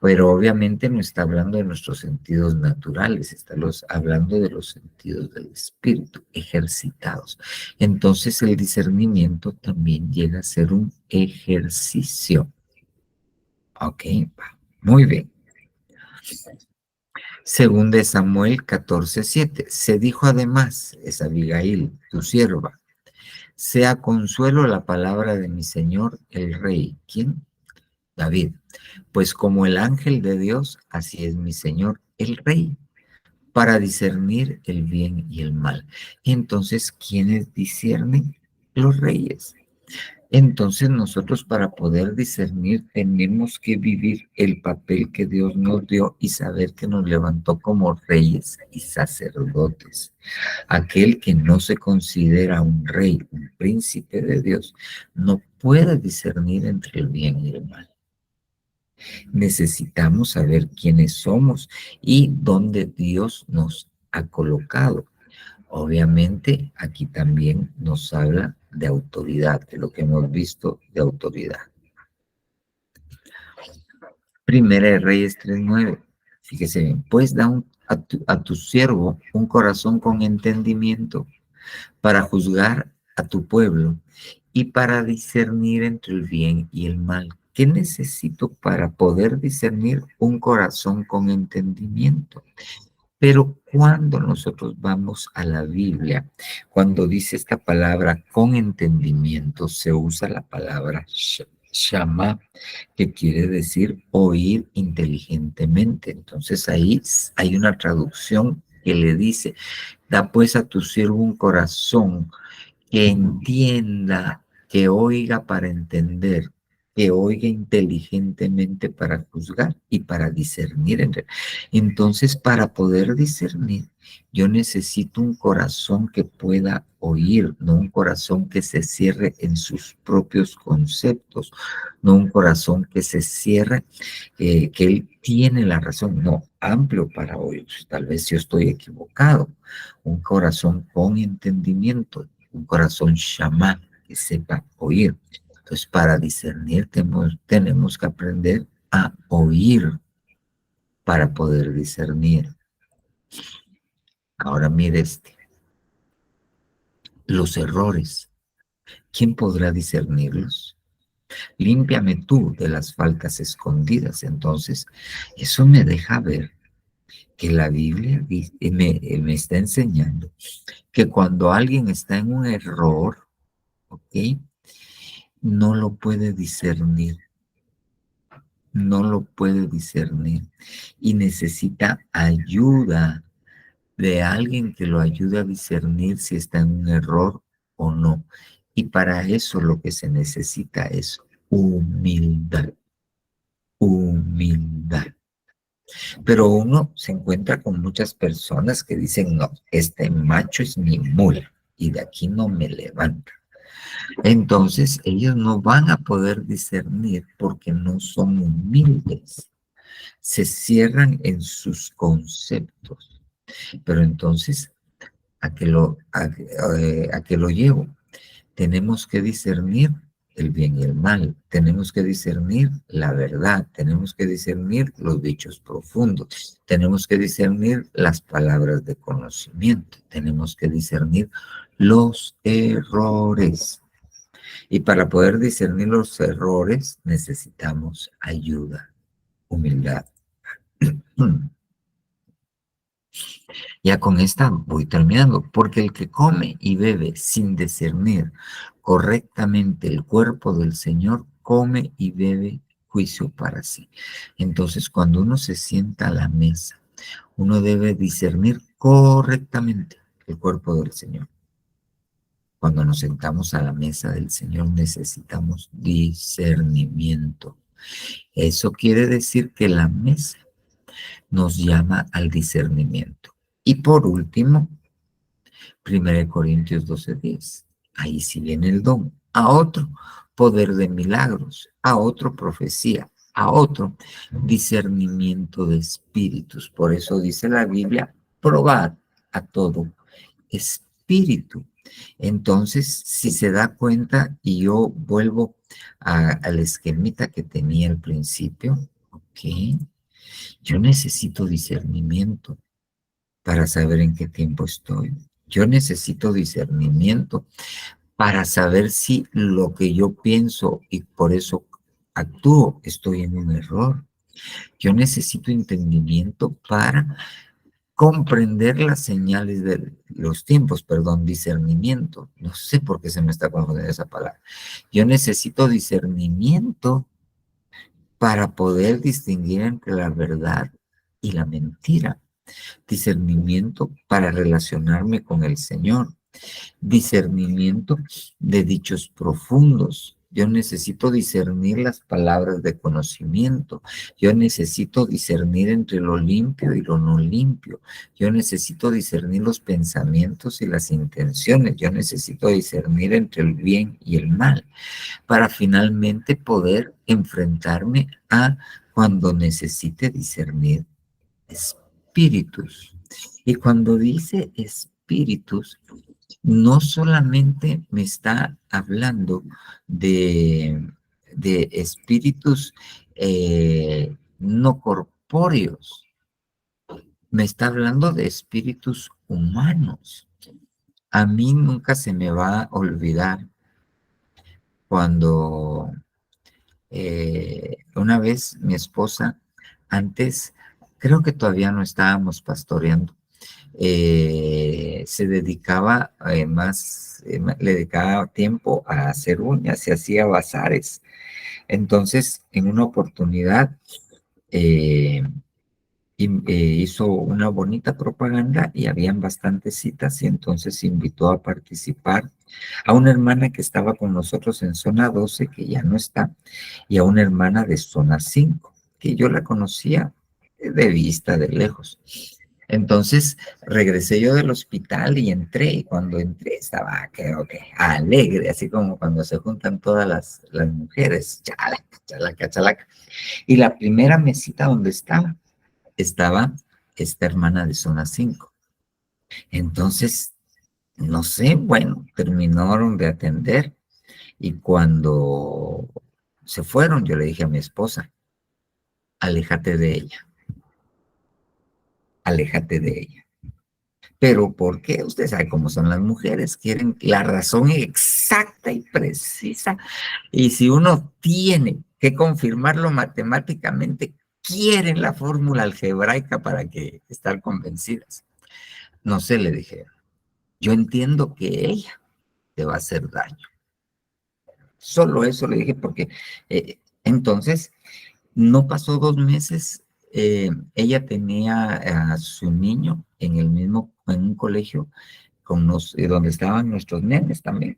Pero obviamente no está hablando de nuestros sentidos naturales, está hablando de los sentidos del espíritu, ejercitados. Entonces el discernimiento también llega a ser un ejercicio. Ok, muy bien. Según de Samuel 14:7, se dijo además, es Abigail, tu sierva, sea consuelo la palabra de mi señor el rey. ¿Quién? David. Pues como el ángel de Dios, así es mi señor el rey, para discernir el bien y el mal. Entonces, ¿quiénes disciernen? Los reyes. Entonces nosotros para poder discernir tenemos que vivir el papel que Dios nos dio y saber que nos levantó como reyes y sacerdotes. Aquel que no se considera un rey, un príncipe de Dios, no puede discernir entre el bien y el mal. Necesitamos saber quiénes somos y dónde Dios nos ha colocado. Obviamente aquí también nos habla de autoridad, de lo que hemos visto de autoridad. Primera de Reyes 3:9. Fíjese bien, pues da a tu siervo un corazón con entendimiento para juzgar a tu pueblo y para discernir entre el bien y el mal. ¿Qué necesito para poder discernir un corazón con entendimiento? Pero cuando nosotros vamos a la Biblia, cuando dice esta palabra con entendimiento, se usa la palabra shama, que quiere decir oír inteligentemente. Entonces ahí hay una traducción que le dice, da pues a tu siervo un corazón que entienda, que oiga para entender, que oiga inteligentemente para juzgar y para discernir. Entonces, para poder discernir, yo necesito un corazón que pueda oír, no un corazón que se cierre en sus propios conceptos, no un corazón que se cierre, que él tiene la razón, no, amplio para oír. Tal vez yo estoy equivocado. Un corazón con entendimiento, un corazón chamán que sepa oír. Entonces, para discernir tenemos que aprender a oír para poder discernir. Ahora mire los errores. ¿Quién podrá discernirlos? Límpiame tú de las faltas escondidas. Entonces, eso me deja ver que la Biblia me está enseñando que cuando alguien está en un error, ¿ok? No lo puede discernir, no lo puede discernir y necesita ayuda de alguien que lo ayude a discernir si está en un error o no. Y para eso lo que se necesita es humildad, humildad. Pero uno se encuentra con muchas personas que dicen, no, este macho es mi mula y de aquí no me levanta. Entonces ellos no van a poder discernir porque no son humildes. Se cierran en sus conceptos. Pero entonces, ¿a qué lo llevo? Tenemos que discernir el bien y el mal. Tenemos que discernir la verdad. Tenemos que discernir los dichos profundos. Tenemos que discernir las palabras de conocimiento. Tenemos que discernir los errores. Y para poder discernir los errores necesitamos ayuda, humildad. Ya con esta voy terminando, porque el que come y bebe sin discernir correctamente el cuerpo del Señor, come y bebe juicio para sí. Entonces, cuando uno se sienta a la mesa, uno debe discernir correctamente el cuerpo del Señor. Cuando nos sentamos a la mesa del Señor necesitamos discernimiento. Eso quiere decir que la mesa nos llama al discernimiento. Y por último, 1 Corintios 12:10. Ahí sí viene el don. A otro, poder de milagros. A otro, profecía. A otro, discernimiento de espíritus. Por eso dice la Biblia, probad a todo espíritu. Entonces, si se da cuenta, y yo vuelvo al esquemita que tenía al principio, ¿ok? Yo necesito discernimiento para saber en qué tiempo estoy. Yo necesito discernimiento para saber si lo que yo pienso y por eso actúo, estoy en un error. Yo necesito entendimiento para comprender las señales de los tiempos, discernimiento. No sé por qué se me está confundiendo esa palabra. Yo necesito discernimiento para poder distinguir entre la verdad y la mentira. Discernimiento para relacionarme con el Señor. Discernimiento de dichos profundos. Yo necesito discernir las palabras de conocimiento. Yo necesito discernir entre lo limpio y lo no limpio. Yo necesito discernir los pensamientos y las intenciones. Yo necesito discernir entre el bien y el mal para finalmente poder enfrentarme a cuando necesite discernir espíritus. Y cuando dice espíritus, no solamente me está hablando de espíritus no corpóreos, me está hablando de espíritus humanos. A mí nunca se me va a olvidar cuando una vez mi esposa, antes, creo que todavía no estábamos pastoreando, se dedicaba además, le dedicaba tiempo a hacer uñas y hacía bazares. Entonces, en una oportunidad, hizo una bonita propaganda y habían bastantes citas y entonces invitó a participar a una hermana que estaba con nosotros en zona 12, que ya no está, y a una hermana de zona 5, que yo la conocía de vista, de lejos. Entonces regresé yo del hospital y entré, y cuando entré estaba, creo que alegre, así como cuando se juntan todas las mujeres, chalaca, chalaca, chalaca. Y la primera mesita donde estaba esta hermana de zona 5. Entonces, no sé, bueno, terminaron de atender y cuando se fueron, yo le dije a mi esposa, aléjate de ella, aléjate de ella. Pero ¿por qué? Usted sabe cómo son las mujeres, quieren la razón exacta y precisa. Y si uno tiene que confirmarlo matemáticamente, quieren la fórmula algebraica para que estar convencidas. No sé, le dije, yo entiendo que ella te va a hacer daño. Solo eso le dije porque entonces no pasó 2 meses, ella tenía a su niño en en un colegio donde estaban nuestros nenes también.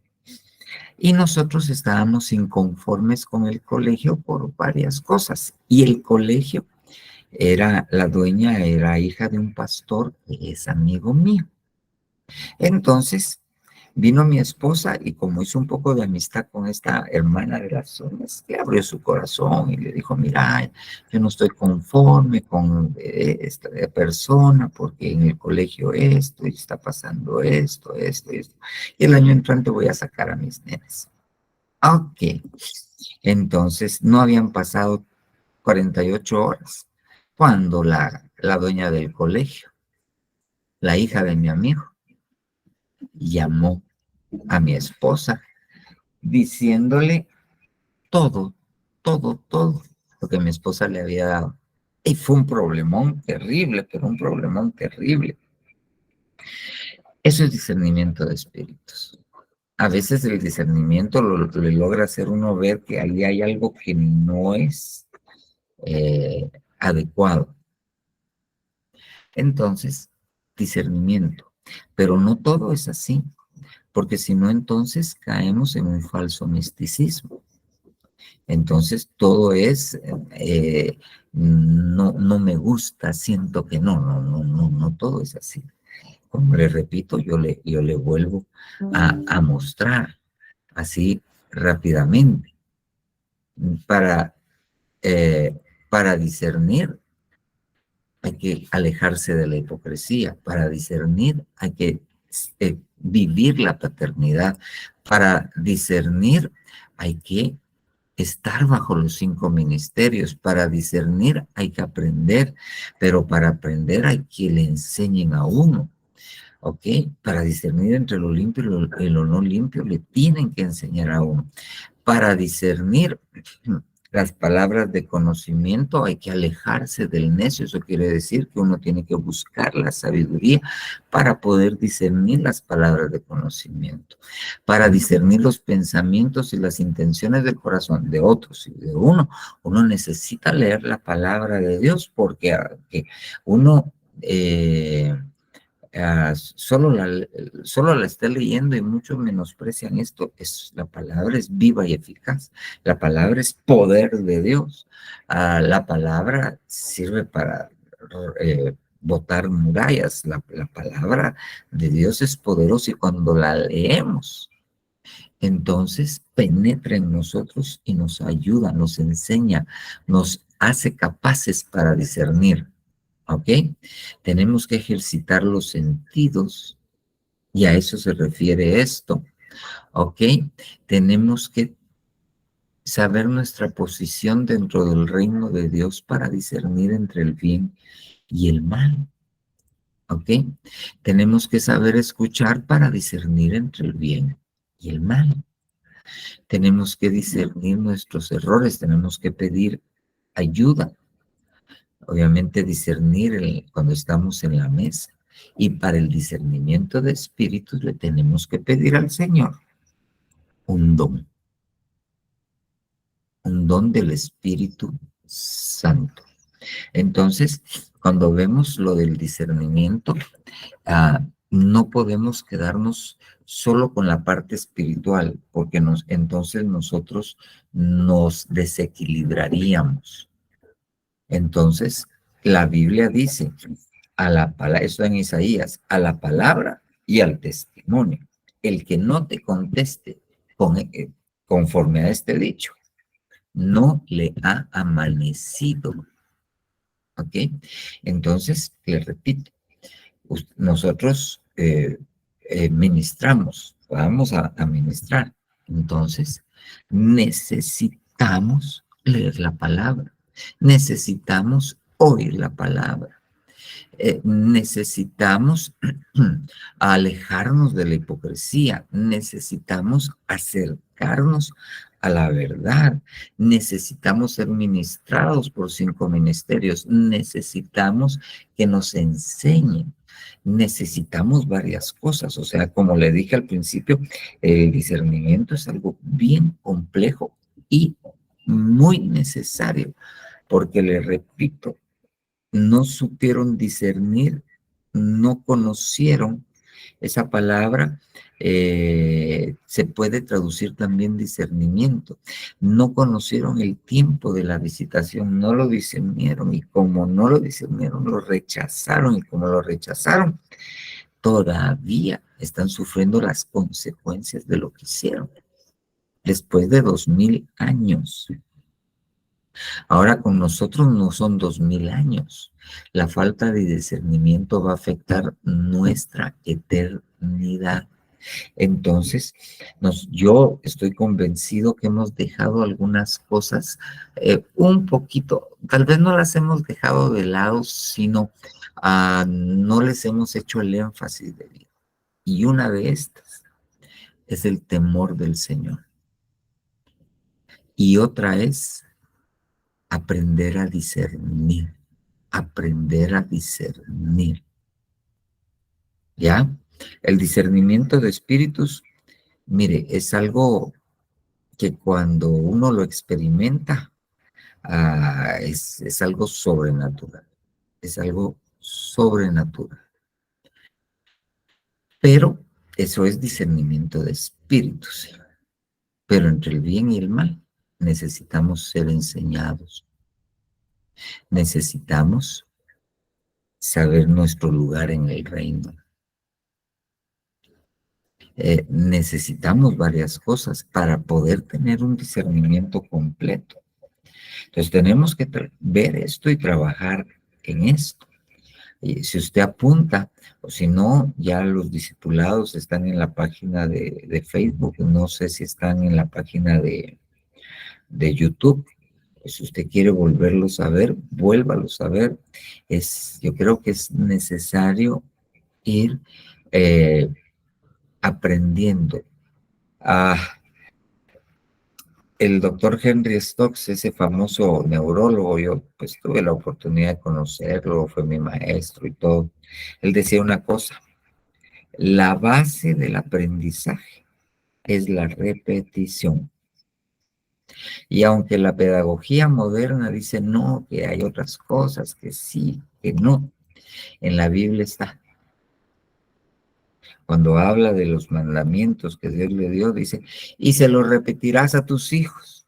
Y nosotros estábamos inconformes con el colegio por varias cosas. Y el colegio la dueña era hija de un pastor que es amigo mío. Entonces, vino mi esposa y como hizo un poco de amistad con esta hermana de las zonas, le abrió su corazón y le dijo, mira, yo no estoy conforme con esta persona porque en el colegio esto y está pasando esto, esto y esto. Y el año entrante voy a sacar a mis nenes. Ok. Entonces, no habían pasado 48 horas cuando la dueña del colegio, la hija de mi amigo, llamó a mi esposa diciéndole todo, todo lo que mi esposa le había dado. Y fue un problemón terrible, pero un problemón terrible. Eso es discernimiento de espíritus. A veces el discernimiento le logra hacer uno ver que ahí hay algo que no es adecuado. Entonces, discernimiento. Pero no todo es así, porque si no, entonces caemos en un falso misticismo. Entonces todo es, no me gusta, siento que no todo es así. Como le repito, yo le vuelvo a mostrar así rápidamente. Para, para discernir hay que alejarse de la hipocresía, para discernir hay que vivir la paternidad, para discernir hay que estar bajo los 5 ministerios. Para discernir hay que aprender, pero para aprender hay que le enseñen a uno, ¿ok? Para discernir entre lo limpio y lo no limpio le tienen que enseñar a uno. Para discernir las palabras de conocimiento hay que alejarse del necio. Eso quiere decir que uno tiene que buscar la sabiduría para poder discernir las palabras de conocimiento, para discernir los pensamientos y las intenciones del corazón de otros y de uno. Uno necesita leer la palabra de Dios porque uno solo la está leyendo y muchos menosprecian esto. La palabra es viva y eficaz. La palabra es poder de Dios. La palabra sirve para botar murallas. La palabra de Dios es poderosa y cuando la leemos, entonces penetra en nosotros y nos ayuda, nos enseña, nos hace capaces para discernir. ¿Ok? Tenemos que ejercitar los sentidos Y a eso se refiere esto, ¿ok? Tenemos que saber nuestra posición dentro del reino de Dios para discernir entre el bien y el mal, ¿ok? Tenemos que saber escuchar para discernir entre el bien y el mal. Tenemos que discernir nuestros errores, tenemos que pedir ayuda. Obviamente discernir cuando estamos en la mesa. Y para el discernimiento de espíritus le tenemos que pedir al Señor un don del Espíritu Santo. Entonces, cuando vemos lo del discernimiento, no podemos quedarnos solo con la parte espiritual, porque entonces nosotros nos desequilibraríamos. Entonces, la Biblia dice, eso en Isaías, a la palabra y al testimonio. El que no te conteste conforme a este dicho, no le ha amanecido. ¿Ok? Entonces, le repito, nosotros ministramos, vamos a ministrar. Entonces, necesitamos leer la palabra, necesitamos oír la palabra. Necesitamos alejarnos de la hipocresía, necesitamos acercarnos a la verdad, necesitamos ser ministrados por 5 ministerios, necesitamos que nos enseñen, necesitamos varias cosas. O sea, como le dije al principio, el discernimiento es algo bien complejo y muy necesario, porque le repito, no supieron discernir, no conocieron. Esa palabra se puede traducir también discernimiento. No conocieron el tiempo de la visitación, no lo discernieron, y como no lo discernieron, lo rechazaron, y como lo rechazaron, todavía están sufriendo las consecuencias de lo que hicieron después de 2000 años. Ahora con nosotros no son 2000 años. La falta de discernimiento va a afectar nuestra eternidad. Entonces, yo estoy convencido que hemos dejado algunas cosas un poquito, tal vez no las hemos dejado de lado, sino no les hemos hecho el énfasis debido. Y una de estas es el temor del Señor. Y otra es aprender a discernir, ¿ya? El discernimiento de espíritus, mire, es algo que cuando uno lo experimenta, es algo sobrenatural, es algo sobrenatural. Pero eso es discernimiento de espíritus. Pero entre el bien y el mal necesitamos ser enseñados. Necesitamos saber nuestro lugar en el reino. Necesitamos varias cosas para poder tener un discernimiento completo. Entonces tenemos que ver esto y trabajar en esto. Y si usted apunta, o si no, ya los discipulados están en la página de Facebook, no sé si están en la página de YouTube. Pues si usted quiere volverlos a ver, vuélvalos a ver. Yo creo que es necesario ir aprendiendo. El doctor Henry Stokes, ese famoso neurólogo, yo pues tuve la oportunidad de conocerlo, fue mi maestro y todo. Él decía una cosa: la base del aprendizaje es la repetición. Y aunque la pedagogía moderna dice no, que hay otras cosas, que sí, que no, en la Biblia está. Cuando habla de los mandamientos que Dios le dio, dice, y se los repetirás a tus hijos,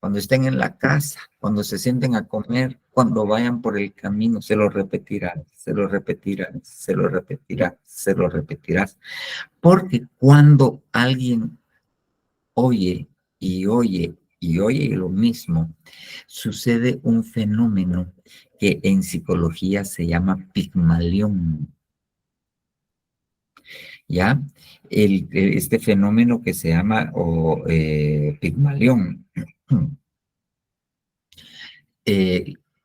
cuando estén en la casa, cuando se sienten a comer, cuando vayan por el camino, se los repetirás, se los repetirás, se los repetirás, se los repetirás. Porque cuando alguien oye y oye y oye lo mismo, sucede un fenómeno que en psicología se llama Pigmalión. ¿ya? Este fenómeno que se llama Pigmalión.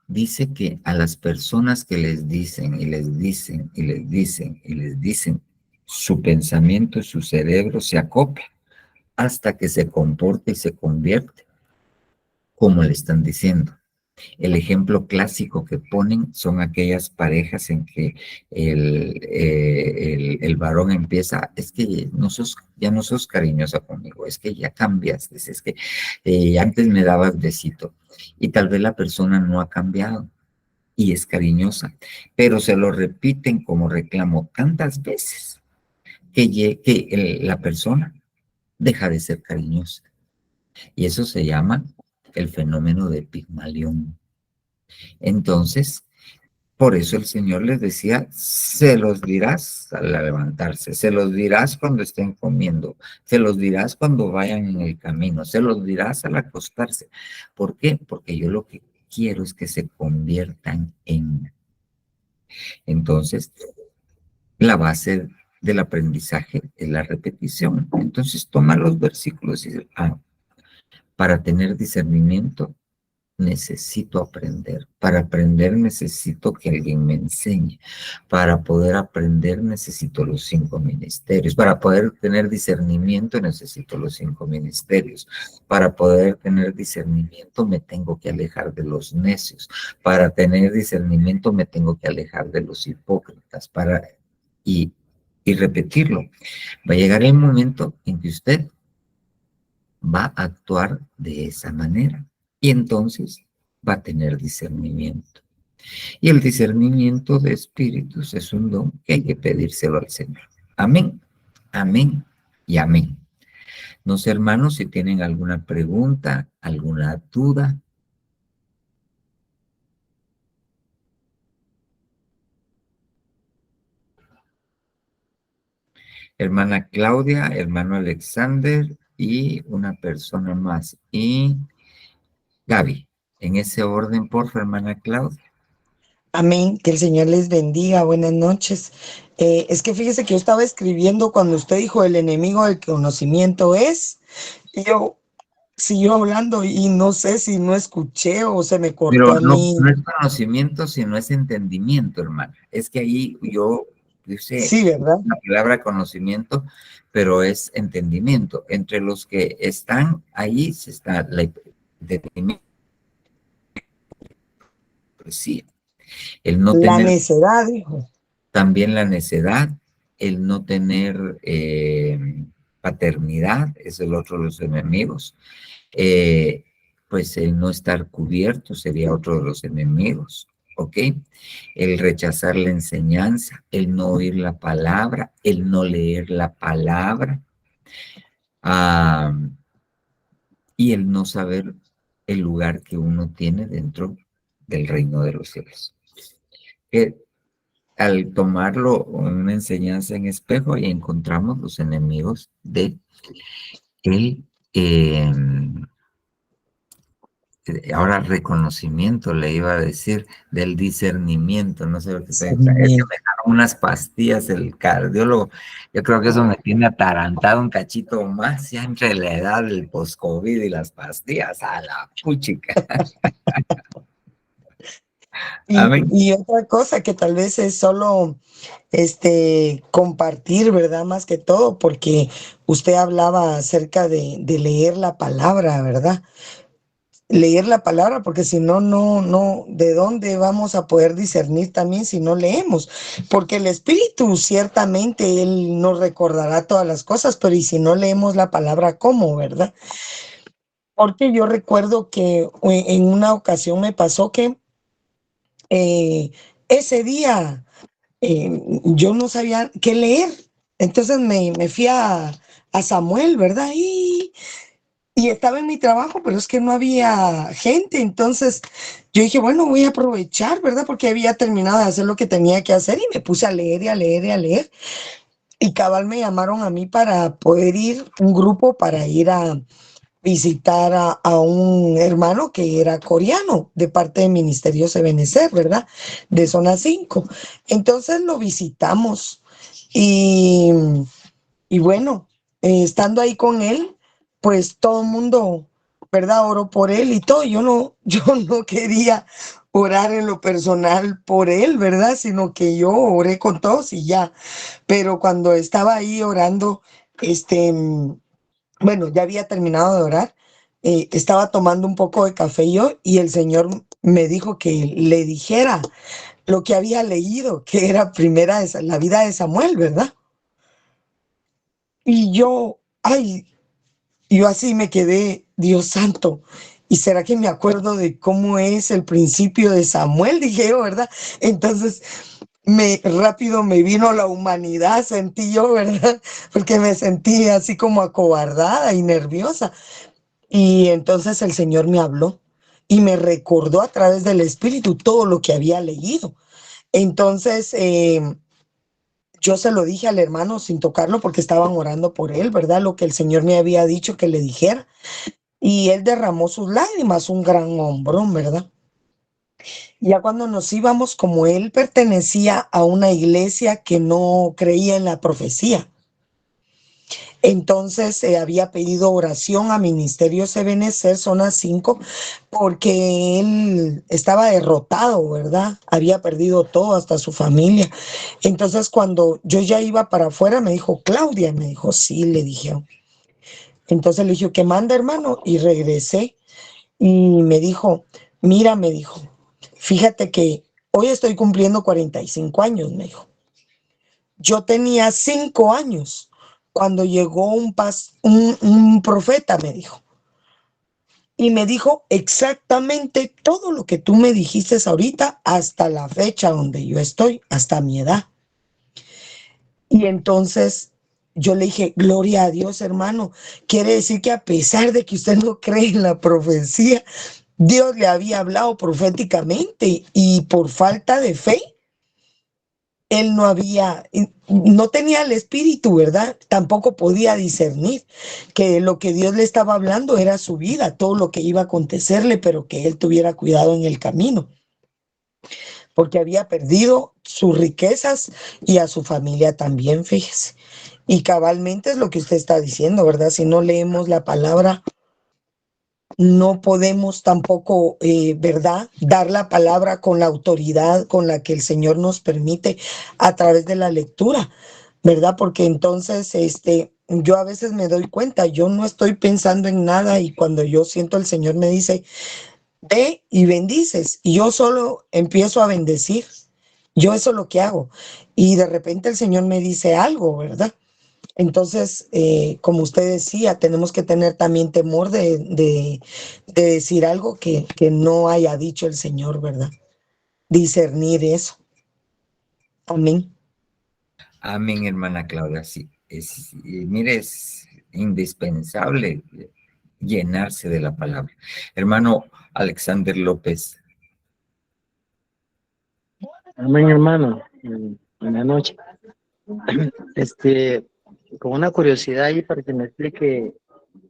Dice que a las personas que les dicen y les dicen y les dicen y les dicen, su pensamiento y su cerebro se acopla hasta que se comporta y se convierte como le están diciendo. El ejemplo clásico que ponen son aquellas parejas en que el varón empieza, es que ya no sos cariñosa conmigo, es que ya cambiaste, es que antes me dabas besito, y tal vez la persona no ha cambiado y es cariñosa, pero se lo repiten como reclamo tantas veces que la persona deja de ser cariñosa. Y eso se llama el fenómeno de Pigmalión. Entonces, por eso el Señor les decía, se los dirás al levantarse, se los dirás cuando estén comiendo, se los dirás cuando vayan en el camino, se los dirás al acostarse. ¿Por qué? Porque yo lo que quiero es que se conviertan en. Entonces, la base del aprendizaje es la repetición. Entonces, toma los versículos y dice, para tener discernimiento, necesito aprender. Para aprender necesito que alguien me enseñe. Para poder aprender necesito los 5 ministerios. Para poder tener discernimiento necesito los 5 ministerios. Para poder tener discernimiento me tengo que alejar de los necios. Para tener discernimiento me tengo que alejar de los hipócritas. Y repetirlo. Va a llegar el momento en que usted va a actuar de esa manera. Y entonces va a tener discernimiento. Y el discernimiento de espíritus es un don que hay que pedírselo al Señor. Amén, amén y amén. No sé, hermanos, si tienen alguna pregunta, alguna duda. Hermana Claudia, hermano Alexander y una persona más. Y Gaby, en ese orden, por favor, hermana Claudia. Amén, que el Señor les bendiga, buenas noches. Es que fíjese que yo estaba escribiendo cuando usted dijo el enemigo del conocimiento es, y yo siguió hablando y no sé si no escuché o se me cortó Pero a no, mí. no es conocimiento, sino es entendimiento, hermana. Es que ahí yo dice Sí, ¿verdad? la palabra conocimiento, pero es entendimiento. Entre los que están ahí se está la entendimiento, sí. El no La tener necedad, dijo. también la necedad, el no tener paternidad, es el otro de los enemigos. Pues el no estar cubierto sería otro de los enemigos, ¿ok? El rechazar la enseñanza, el no oír la palabra, el no leer la palabra, y el no saber el lugar que uno tiene dentro del reino de los cielos. Que al tomarlo una enseñanza en espejo, ahí encontramos los enemigos de el ahora reconocimiento, le iba a decir, del discernimiento, no sé lo que estoy pensando. Es que me dejaron unas pastillas el cardiólogo, yo creo que eso me tiene atarantado un cachito más ya entre la edad del post-COVID y las pastillas, a la puchica. Amén. Y otra cosa que tal vez es solo compartir, ¿verdad? Más que todo, porque usted hablaba acerca de leer la palabra, ¿verdad? Leer la palabra, porque si no, no, ¿de dónde vamos a poder discernir también si no leemos? Porque el Espíritu, ciertamente, Él nos recordará todas las cosas, pero y si no leemos la palabra, ¿cómo, verdad? Porque yo recuerdo que en una ocasión me pasó que ese día yo no sabía qué leer, entonces me fui a Samuel, ¿verdad? Y estaba en mi trabajo, pero es que no había gente. Entonces yo dije, bueno, voy a aprovechar, ¿verdad? Porque había terminado de hacer lo que tenía que hacer y me puse a leer y a leer y a leer. Y cabal me llamaron a mí para poder ir, un grupo para ir a visitar a un hermano que era coreano de parte del Ministerio Ebenecer, ¿verdad? De Zona 5. Entonces lo visitamos. Y, y bueno, estando ahí con él, pues todo el mundo, ¿verdad? Oró por él y todo. Yo no quería orar en lo personal por él, ¿verdad? Sino que yo oré con todos y ya. Pero cuando estaba ahí orando, bueno, ya había terminado de orar, estaba tomando un poco de café yo y el Señor me dijo que le dijera lo que había leído, que era la vida de Samuel, ¿verdad? Y yo así me quedé, Dios santo. ¿Y será que me acuerdo de cómo es el principio de Samuel? Dije yo, ¿verdad? Entonces, rápido me vino la humanidad, sentí yo, ¿verdad? Porque me sentí así como acobardada y nerviosa. Y entonces el Señor me habló y me recordó a través del Espíritu todo lo que había leído. Entonces, yo se lo dije al hermano sin tocarlo porque estaban orando por él, ¿verdad? Lo que el Señor me había dicho que le dijera. Y él derramó sus lágrimas, un gran hombrón, ¿verdad? Ya cuando nos íbamos, como él pertenecía a una iglesia que no creía en la profecía, entonces había pedido oración a Ministerios Ebenecer, zona 5, porque él estaba derrotado, ¿verdad? Había perdido todo, hasta su familia. Entonces cuando yo ya iba para afuera, me dijo, Claudia, me dijo, sí, le dije. Entonces le dije, ¿qué manda, hermano? Y regresé y me dijo, mira, me dijo, fíjate que hoy estoy cumpliendo 45 años, me dijo. Yo tenía 5 años cuando llegó un profeta, me dijo, y me dijo exactamente todo lo que tú me dijiste ahorita hasta la fecha donde yo estoy, hasta mi edad. Y entonces yo le dije, gloria a Dios, hermano. Quiere decir que a pesar de que usted no cree en la profecía, Dios le había hablado proféticamente y por falta de fe, él no tenía el espíritu, ¿verdad? Tampoco podía discernir que lo que Dios le estaba hablando era su vida, todo lo que iba a acontecerle, pero que él tuviera cuidado en el camino, porque había perdido sus riquezas y a su familia también, fíjese. Y cabalmente es lo que usted está diciendo, ¿verdad? Si no leemos la palabra, no podemos tampoco, ¿verdad?, dar la palabra con la autoridad con la que el Señor nos permite a través de la lectura, ¿verdad? Porque entonces, yo a veces me doy cuenta, yo no estoy pensando en nada y cuando yo siento el Señor me dice, ve y bendices, y yo solo empiezo a bendecir, yo eso es lo que hago, y de repente el Señor me dice algo, ¿verdad? Entonces, como usted decía, tenemos que tener también temor de decir algo que no haya dicho el Señor, ¿verdad? Discernir eso. Amén. Amén, hermana Claudia. Sí, mire, es indispensable llenarse de la palabra. Hermano Alexander López. Amén, hermano. Buenas noches. Con una curiosidad ahí para que me explique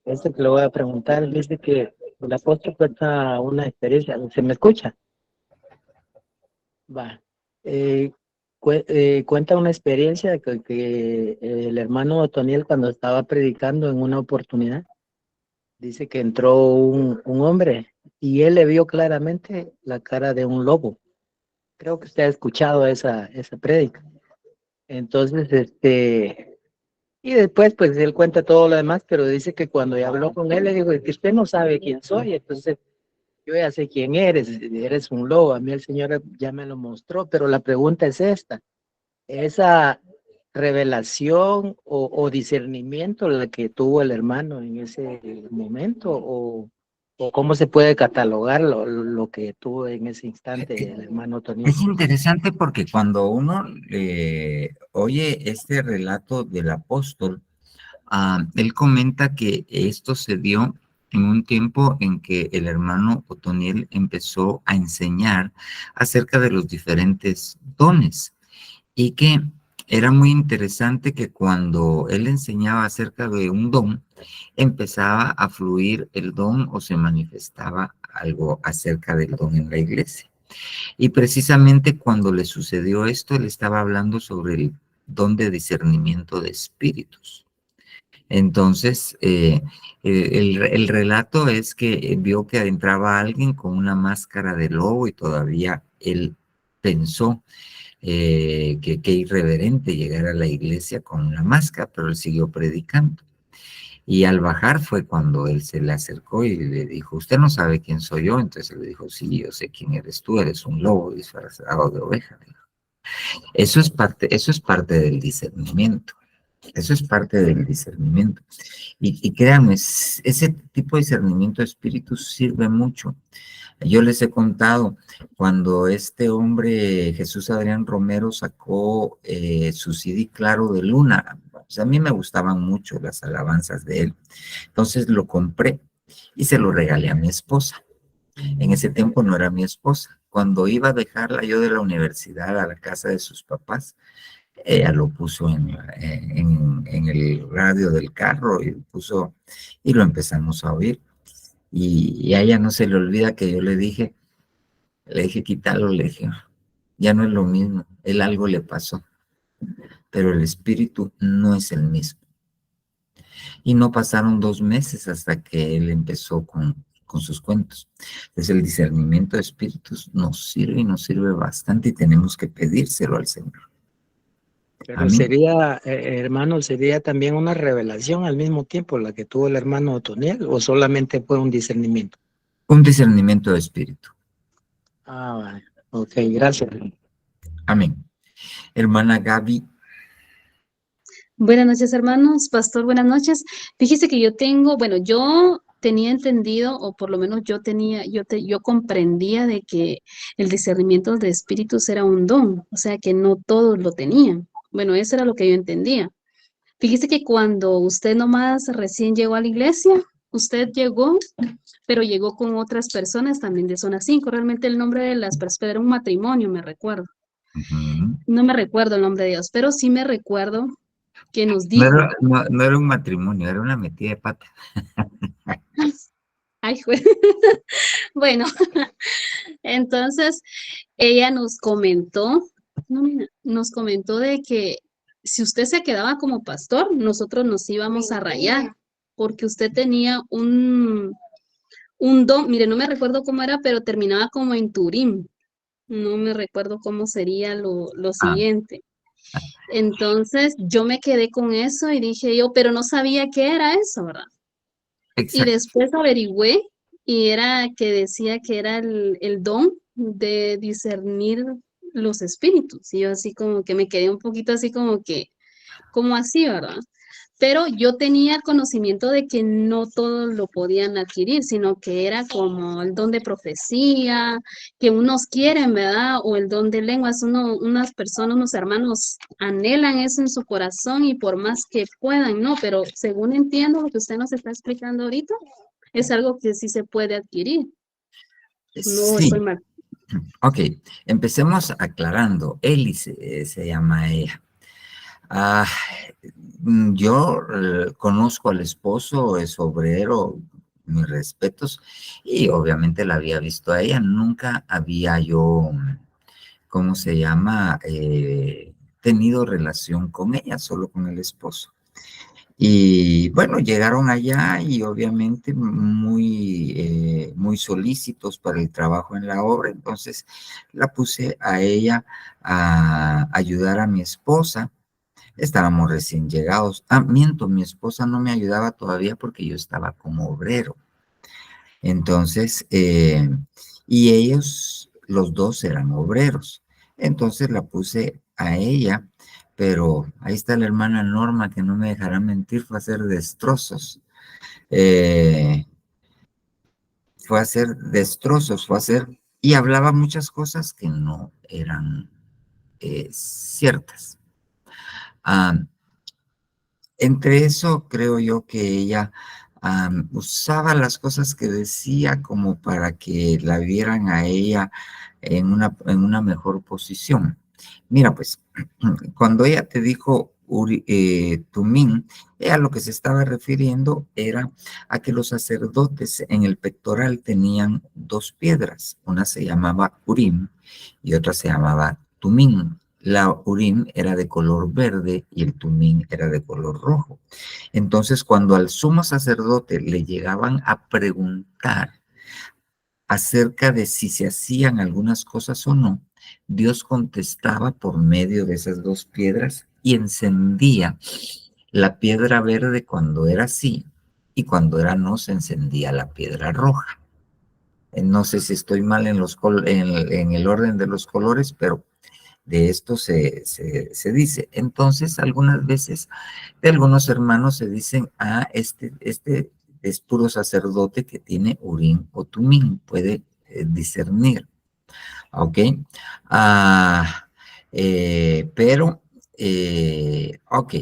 esto que le voy a preguntar. Dice que el apóstol cuenta una experiencia. ¿Se me escucha? Va. Cuenta una experiencia que el hermano Otoniel, cuando estaba predicando en una oportunidad, dice que entró un hombre y él le vio claramente la cara de un lobo. Creo que usted ha escuchado esa prédica. Entonces, y después pues él cuenta todo lo demás, pero dice que cuando ya habló con él, le dijo, es que usted no sabe quién soy, entonces yo ya sé quién eres un lobo, a mí el Señor ya me lo mostró, pero la pregunta es esa revelación o discernimiento la que tuvo el hermano en ese momento, o cómo se puede catalogar lo que tuvo en ese instante el hermano Tony. Es interesante porque cuando uno oye este relato del apóstol, él comenta que esto se dio en un tiempo en que el hermano Otoniel empezó a enseñar acerca de los diferentes dones y que era muy interesante que cuando él enseñaba acerca de un don, empezaba a fluir el don o se manifestaba algo acerca del don en la iglesia. Y precisamente cuando le sucedió esto, él estaba hablando sobre el don de discernimiento de espíritus. Entonces, el relato es que vio que entraba alguien con una máscara de lobo y todavía él pensó que irreverente llegar a la iglesia con una máscara, pero él siguió predicando. Y al bajar fue cuando él se le acercó y le dijo, ¿usted no sabe quién soy yo? Entonces él le dijo, sí, yo sé quién eres tú, eres un lobo disfrazado de oveja. Eso es parte del discernimiento. Eso es parte del discernimiento. Y créanme, ese tipo de discernimiento de espíritus sirve mucho. Yo les he contado, cuando este hombre, Jesús Adrián Romero, sacó su CD Claro de Luna, pues a mí me gustaban mucho las alabanzas de él. Entonces lo compré y se lo regalé a mi esposa. En ese tiempo no era mi esposa. Cuando iba a dejarla yo de la universidad a la casa de sus papás, ella lo puso en el radio del carro y lo empezamos a oír. Y a ella no se le olvida que yo le dije, quítalo, le dije, ya no es lo mismo, él algo le pasó, pero el espíritu no es el mismo. Y no pasaron 2 meses hasta que él empezó con sus cuentos. Entonces el discernimiento de espíritus nos sirve y nos sirve bastante y tenemos que pedírselo al Señor. Pero sería, hermano, sería también una revelación al mismo tiempo la que tuvo el hermano Otoniel, o solamente fue un discernimiento. Un discernimiento de espíritu. Ah, vale. Ok, gracias. Amén. Hermana Gaby. Buenas noches, hermanos. Pastor, buenas noches. Fíjese que yo tenía entendido, o por lo menos yo comprendía de que el discernimiento de espíritus era un don, o sea que no todos lo tenían. Bueno, eso era lo que yo entendía. Fíjese que cuando usted nomás recién llegó a la iglesia, usted llegó, pero llegó con otras personas también de zona 5. Realmente el nombre de las personas era un matrimonio, me recuerdo. No me recuerdo el nombre de ellos, pero sí me recuerdo que nos dijo. No era un matrimonio, era una metida de pata. Ay, bueno, entonces ella nos comentó de que si usted se quedaba como pastor, nosotros nos íbamos a rayar, porque usted tenía un don, mire, no me recuerdo cómo era, pero terminaba como en Turín. No me recuerdo cómo sería lo siguiente. Entonces yo me quedé con eso y dije yo, pero no sabía qué era eso, ¿verdad? Exacto. Y después averigüé y era que decía que era el don de discernir los espíritus. Y yo así como que me quedé un poquito así como que, ¿cómo así, verdad? Pero yo tenía conocimiento de que no todos lo podían adquirir, sino que era como el don de profecía, que unos quieren, ¿verdad? O el don de lenguas, unas personas, unos hermanos anhelan eso en su corazón y por más que puedan, ¿no? Pero según entiendo lo que usted nos está explicando ahorita, es algo que sí se puede adquirir. No sí. estoy mal. Ok, empecemos aclarando. Eli se llama ella. Yo conozco al esposo, es obrero, mis respetos, y obviamente la había visto a ella. Nunca había yo, ¿cómo se llama? Tenido relación con ella, solo con el esposo. Y bueno, llegaron allá y obviamente muy solícitos para el trabajo en la obra. Entonces la puse a ella a ayudar a mi esposa. Estábamos recién llegados. Miento, mi esposa no me ayudaba todavía porque yo estaba como obrero. Entonces, y ellos, los dos eran obreros. Entonces la puse a ella, pero ahí está la hermana Norma, que no me dejará mentir, fue a hacer destrozos. Y hablaba muchas cosas que no eran ciertas. Entre eso creo yo que ella usaba las cosas que decía como para que la vieran a ella en una mejor posición. Mira, pues, cuando ella te dijo Tumín, ella lo que se estaba refiriendo era a que los sacerdotes en el pectoral tenían 2 piedras. Una se llamaba Urim y otra se llamaba Tumín. la Urim era de color verde y el Tumín era de color rojo. Entonces, cuando al sumo sacerdote le llegaban a preguntar acerca de si se hacían algunas cosas o no, Dios contestaba por medio de esas dos piedras y encendía la piedra verde cuando era sí y cuando era no se encendía la piedra roja. No sé si estoy mal en el orden de los colores, pero de esto se dice. Entonces, algunas veces de algunos hermanos se dicen, este es puro sacerdote que tiene Urim o Tumín, puede discernir. ¿Ok? Ok.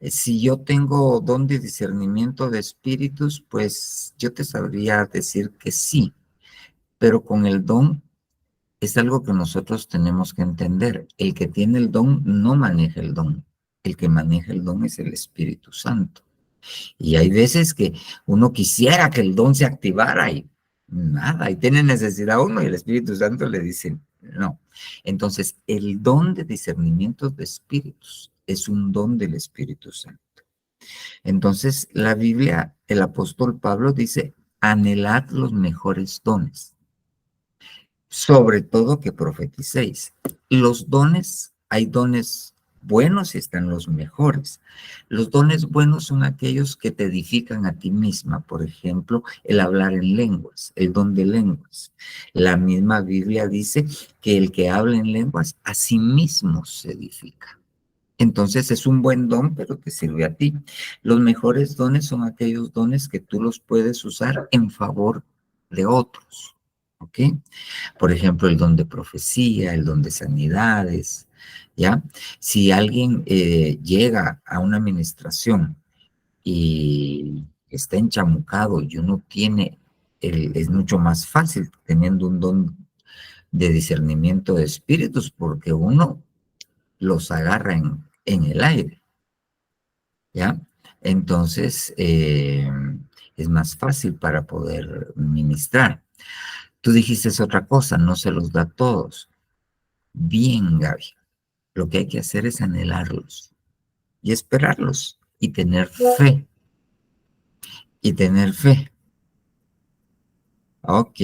Si yo tengo don de discernimiento de espíritus, pues yo te sabría decir que sí, pero con el don es algo que nosotros tenemos que entender. El que tiene el don no maneja el don. El que maneja el don es el Espíritu Santo. Y hay veces que uno quisiera que el don se activara y nada, y tiene necesidad uno y el Espíritu Santo le dice no. Entonces, el don de discernimiento de espíritus es un don del Espíritu Santo. Entonces, la Biblia, el apóstol Pablo dice, anhelad los mejores dones, sobre todo que profeticéis. Los dones, hay dones buenos y están los mejores. Los dones buenos son aquellos que te edifican a ti misma. Por ejemplo, el hablar en lenguas, el don de lenguas. La misma Biblia dice que el que habla en lenguas a sí mismo se edifica. Entonces es un buen don, pero te sirve a ti. Los mejores dones son aquellos dones que tú los puedes usar en favor de otros. ¿Ok? Por ejemplo, el don de profecía, el don de sanidades, ¿ya? Si alguien llega a una administración y está enchamucado y uno tiene, es mucho más fácil teniendo un don de discernimiento de espíritus porque uno los agarra en el aire, ¿ya? Entonces, es más fácil para poder ministrar. Tú dijiste otra cosa, no se los da a todos. Bien, Gaby. Lo que hay que hacer es anhelarlos y esperarlos y tener fe. Y tener fe. Ok.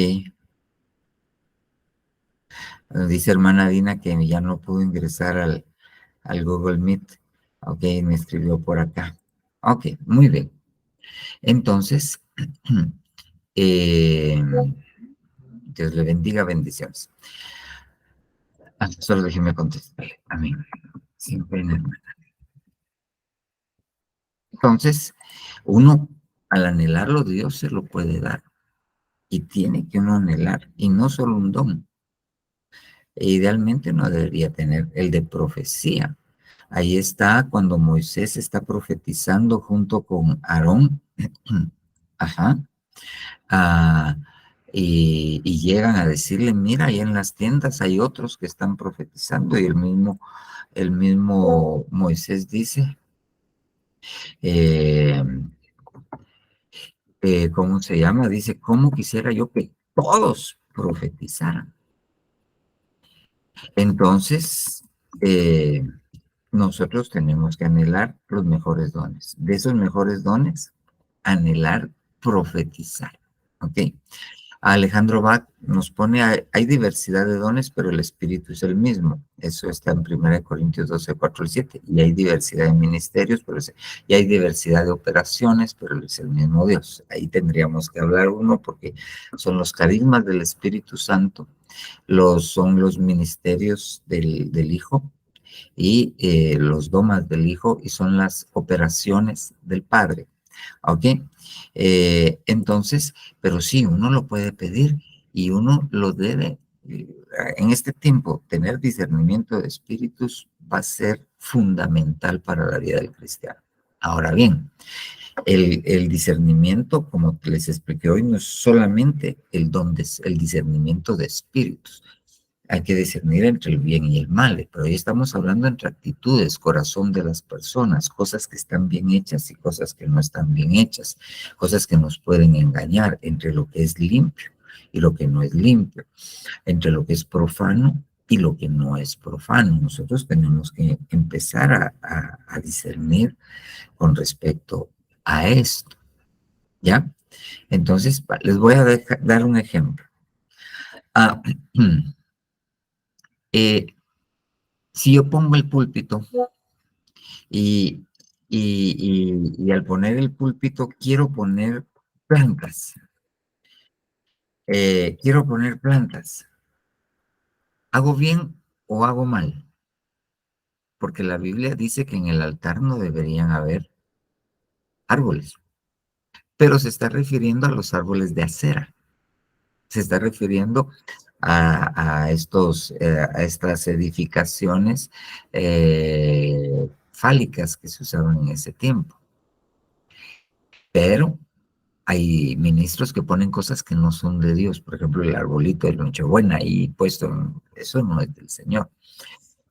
Dice hermana Dina que ya no pudo ingresar al Google Meet. Ok, me escribió por acá. Ok, muy bien. Entonces, Dios le bendiga, bendiciones. Solo déjeme contestarle. Amén. Sin pena, hermana. Entonces, uno, al anhelarlo, Dios se lo puede dar. Y tiene que uno anhelar, y no solo un don. E idealmente uno debería tener el de profecía. Ahí está cuando Moisés está profetizando junto con Aarón. Ajá. Y llegan a decirle, mira, ahí en las tiendas hay otros que están profetizando, y el mismo Moisés dice, ¿cómo se llama? Dice, ¿cómo quisiera yo que todos profetizaran? Entonces, nosotros tenemos que anhelar los mejores dones. De esos mejores dones, anhelar profetizar. ¿Ok? Alejandro Bach nos pone, hay diversidad de dones, pero el Espíritu es el mismo. Eso está en 1 Corintios 12, 4 al 7. Y hay diversidad de ministerios, y hay diversidad de operaciones, pero es el mismo Dios. Ahí tendríamos que hablar uno, porque son los carismas del Espíritu Santo, son los ministerios del Hijo, y los domas del Hijo, y son las operaciones del Padre. ¿Ok? Entonces, pero sí, uno lo puede pedir y uno lo debe. En este tiempo, tener discernimiento de espíritus va a ser fundamental para la vida del cristiano. Ahora bien, el discernimiento, como les expliqué hoy, no es solamente el discernimiento de espíritus. Hay que discernir entre el bien y el mal, pero hoy estamos hablando entre actitudes, corazón de las personas, cosas que están bien hechas y cosas que no están bien hechas, cosas que nos pueden engañar, entre lo que es limpio y lo que no es limpio, entre lo que es profano y lo que no es profano. Nosotros tenemos que empezar a discernir con respecto a esto, ¿ya? Entonces, les voy a dar un ejemplo. Si yo pongo el púlpito y, y al poner el púlpito quiero poner plantas, ¿hago bien o hago mal? Porque la Biblia dice que en el altar no deberían haber árboles, pero se está refiriendo a los árboles de acera, se está refiriendo a estas edificaciones fálicas que se usaban en ese tiempo. Pero hay ministros que ponen cosas que no son de Dios, por ejemplo, el arbolito de Nochebuena ahí puesto, eso no es del Señor.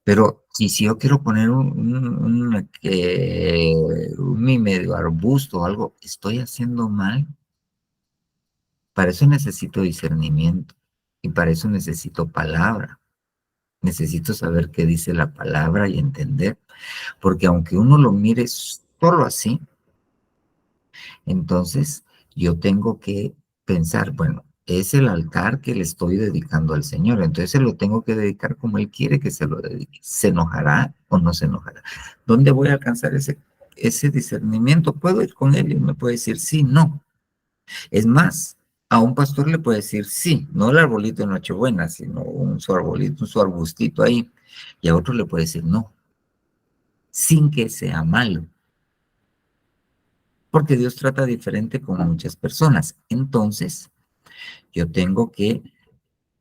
Pero si yo quiero poner un medio arbusto o algo, ¿estoy haciendo mal? Para eso necesito discernimiento y para eso necesito palabra. Necesito saber qué dice la palabra y entender, porque aunque uno lo mire solo así, entonces yo tengo que pensar, bueno, es el altar que le estoy dedicando al Señor, entonces se lo tengo que dedicar como Él quiere que se lo dedique. ¿Se enojará o no se enojará? ¿Dónde voy a alcanzar ese discernimiento? Puedo ir con Él y me puede decir sí, no. Es más, a un pastor le puede decir sí, no el arbolito de Nochebuena, sino su arbolito, su arbustito ahí, y a otro le puede decir no, sin que sea malo. Porque Dios trata diferente con muchas personas. Entonces, yo tengo que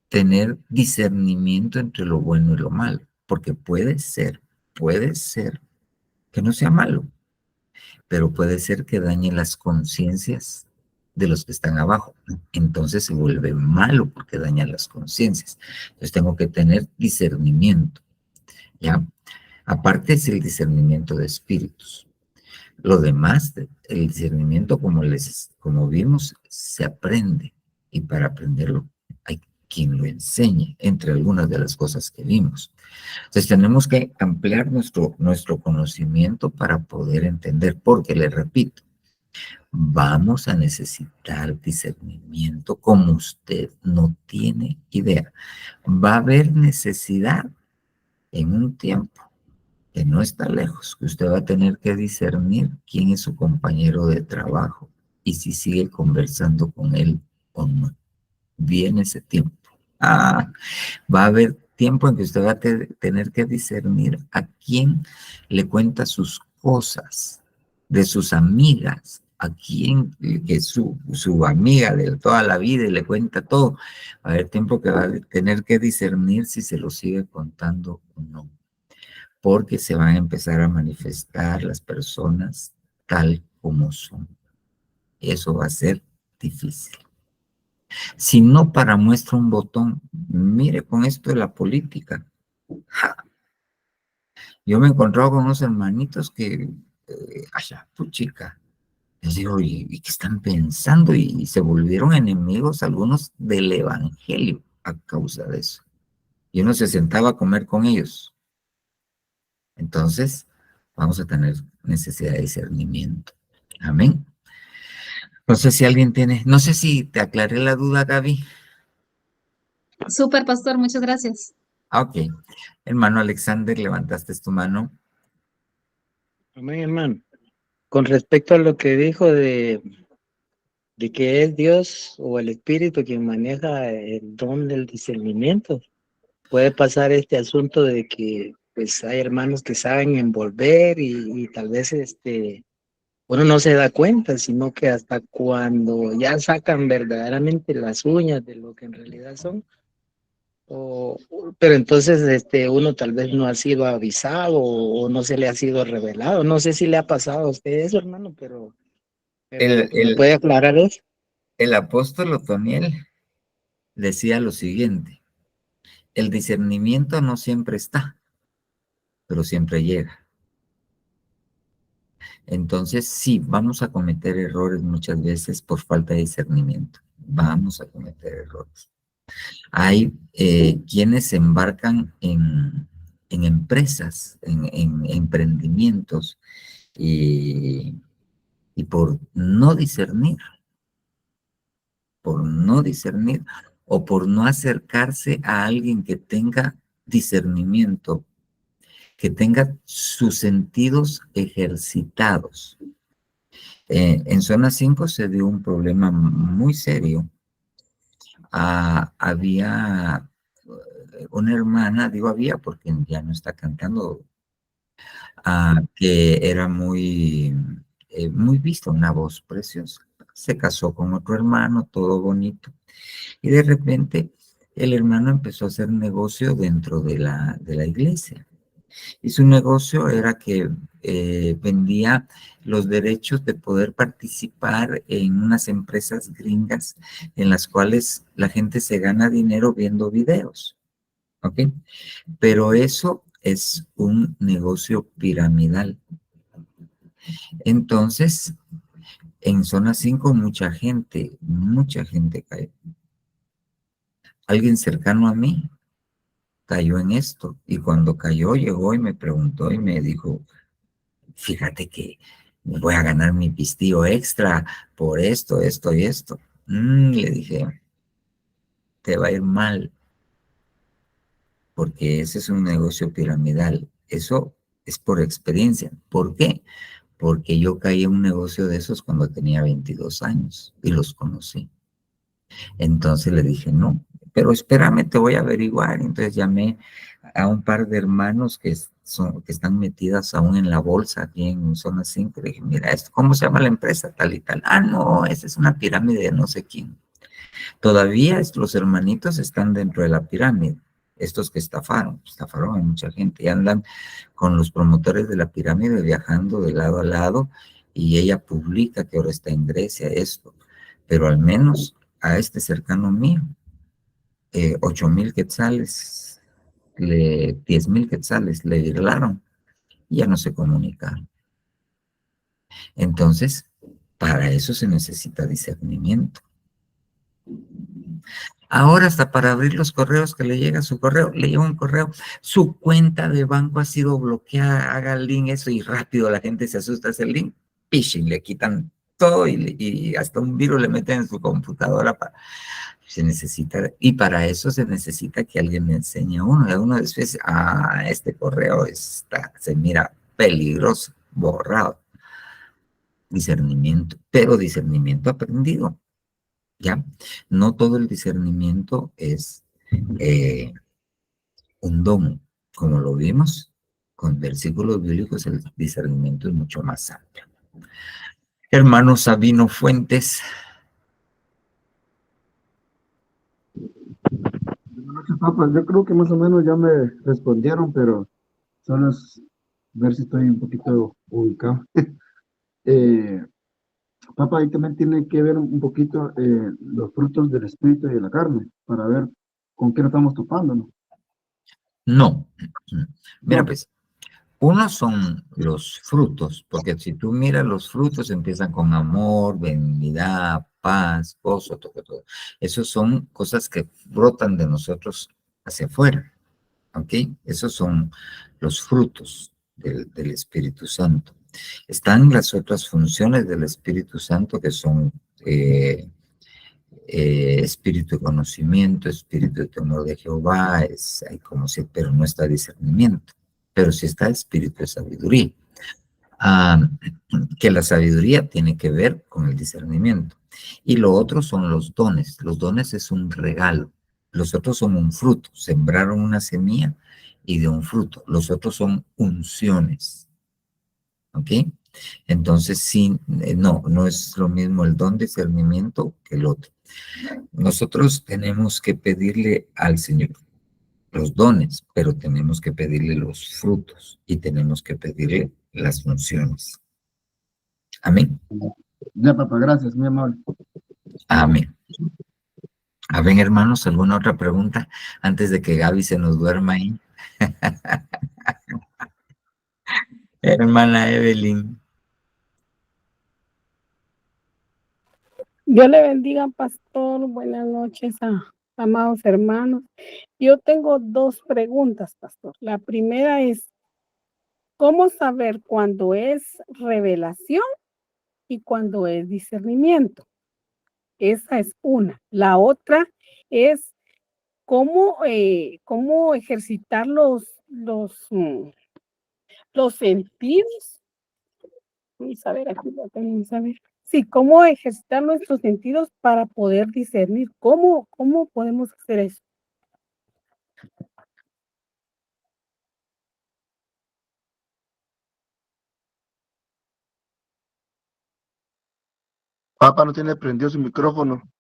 tener discernimiento entre lo bueno y lo malo, porque puede ser que no sea malo, pero puede ser que dañe las conciencias de los que están abajo. Entonces se vuelve malo porque daña las conciencias. Entonces tengo que tener discernimiento, ¿ya? Aparte es el discernimiento de espíritus. Lo demás, el discernimiento, como vimos, se aprende. Y para aprenderlo hay quien lo enseñe, entre algunas de las cosas que vimos. Entonces tenemos que ampliar nuestro conocimiento para poder entender, porque les repito, vamos a necesitar discernimiento como usted no tiene idea. Va a haber necesidad en un tiempo que no está lejos, que usted va a tener que discernir quién es su compañero de trabajo y si sigue conversando con él o no. Viene ese tiempo. Va a haber tiempo en que usted va a tener que discernir a quién le cuenta sus cosas, de sus amigas, a quién que su amiga de toda la vida y le cuenta todo. Va a haber tiempo que va a tener que discernir si se lo sigue contando o no, porque se van a empezar a manifestar las personas tal como son. Eso va a ser difícil. Si no, para muestra un botón. Mire con esto de la política. Yo me he encontrado con unos hermanitos que, puchica, les digo, ¿y qué están pensando? Y se volvieron enemigos algunos del evangelio a causa de eso. Y uno se sentaba a comer con ellos. Entonces, vamos a tener necesidad de discernimiento. Amén. No sé si alguien tiene, no sé si te aclaré la duda, Gaby. Súper, pastor, muchas gracias. Ok. Hermano Alexander, levantaste tu mano. Amén, hermano. Con respecto a lo que dijo de que es Dios o el Espíritu quien maneja el don del discernimiento, puede pasar este asunto de que pues hay hermanos que saben envolver y tal vez uno no se da cuenta, sino que hasta cuando ya sacan verdaderamente las uñas de lo que en realidad son, pero entonces uno tal vez no ha sido avisado o no se le ha sido revelado. No sé si le ha pasado a usted eso, hermano, pero ¿me puede aclarar eso? El apóstol Otoniel decía lo siguiente: el discernimiento no siempre está, pero siempre llega. Entonces, sí, vamos a cometer errores muchas veces por falta de discernimiento. Vamos a cometer errores. Hay quienes se embarcan en empresas, en emprendimientos, y, y por no discernir o por no acercarse a alguien que tenga discernimiento, que tenga sus sentidos ejercitados. En zona 5 se dio un problema muy serio. Había una hermana, digo había porque ya no está cantando, que era muy vista, una voz preciosa. Se casó con otro hermano, todo bonito. Y de repente el hermano empezó a hacer negocio dentro de la iglesia. Y su negocio era que vendía los derechos de poder participar en unas empresas gringas en las cuales la gente se gana dinero viendo videos. ¿Ok? Pero eso es un negocio piramidal. Entonces, en zona 5 mucha gente cayó. Alguien cercano a mí cayó en esto, y cuando cayó llegó y me preguntó y me dijo, fíjate que voy a ganar mi pistillo extra por esto, esto y esto. Le dije, te va a ir mal, porque ese es un negocio piramidal. Eso es por experiencia. ¿Por qué? Porque yo caí en un negocio de esos cuando tenía 22 años y los conocí. Entonces le dije, no, pero espérame, te voy a averiguar. Entonces llamé a un par de hermanos que están metidas aún en la bolsa aquí en zona 5. Le dije, mira, ¿cómo se llama la empresa? Tal y tal. No, esa es una pirámide de no sé quién. Todavía los hermanitos están dentro de la pirámide. Estos que estafaron a mucha gente y andan con los promotores de la pirámide viajando de lado a lado, y ella publica que ahora está en Grecia, esto. Pero al menos a este cercano mío, 8,000 quetzales, 10,000 quetzales le virlaron y ya no se comunicaron. Entonces, para eso se necesita discernimiento. Ahora hasta para abrir los correos que le llega su correo, le llega un correo, su cuenta de banco ha sido bloqueada, haga el link, eso, y rápido la gente se asusta, hace el link, phishing, le quitan todo y hasta un virus le meten en su computadora. Se necesita, y para eso se necesita que alguien le enseñe a uno. Y a uno después, este correo se mira peligroso, borrado. Discernimiento, pero discernimiento aprendido. ¿Ya? No todo el discernimiento es un don, como lo vimos con versículos bíblicos. El discernimiento es mucho más amplio. Hermano Sabino Fuentes. Buenas noches, Papa. Yo creo que más o menos ya me respondieron, pero solo es ver si estoy un poquito ubicado. Eh, Papa, ahí también tiene que ver un poquito los frutos del espíritu y de la carne, para ver con qué nos estamos topando, ¿no? No. Mira, No. pues, uno son los frutos, porque si tú miras los frutos empiezan con amor, benignidad, paz, gozo, todo. Esos son cosas que brotan de nosotros hacia afuera, ¿ok? Esos son los frutos del Espíritu Santo. Están las otras funciones del Espíritu Santo, que son espíritu de conocimiento, espíritu de temor de Jehová, hay como si, pero no está discernimiento, pero sí está espíritu de sabiduría. Que la sabiduría tiene que ver con el discernimiento. Y lo otro son los dones. Los dones es un regalo. Los otros son un fruto. Sembraron una semilla y de un fruto. Los otros son unciones. ¿Ok? Entonces, sí, no es lo mismo el don de discernimiento que el otro. Nosotros tenemos que pedirle al Señor los dones, pero tenemos que pedirle los frutos y tenemos que pedirle las funciones. Amén. Ya, Papa, gracias, muy amable. Amén. A ver, hermanos, ¿alguna otra pregunta antes de que Gaby se nos duerma ahí? Hermana Evelyn. Dios le bendiga, pastor. Buenas noches a amados hermanos. Yo tengo dos preguntas, pastor. La primera es, ¿cómo saber cuándo es revelación y cuándo es discernimiento? Esa es una. La otra es cómo ejercitar los sentidos. Vamos a ver, aquí lo tenemos a ver. Sí, cómo ejercitar nuestros sentidos para poder discernir. ¿Cómo podemos hacer eso? Papa no tiene prendido su micrófono.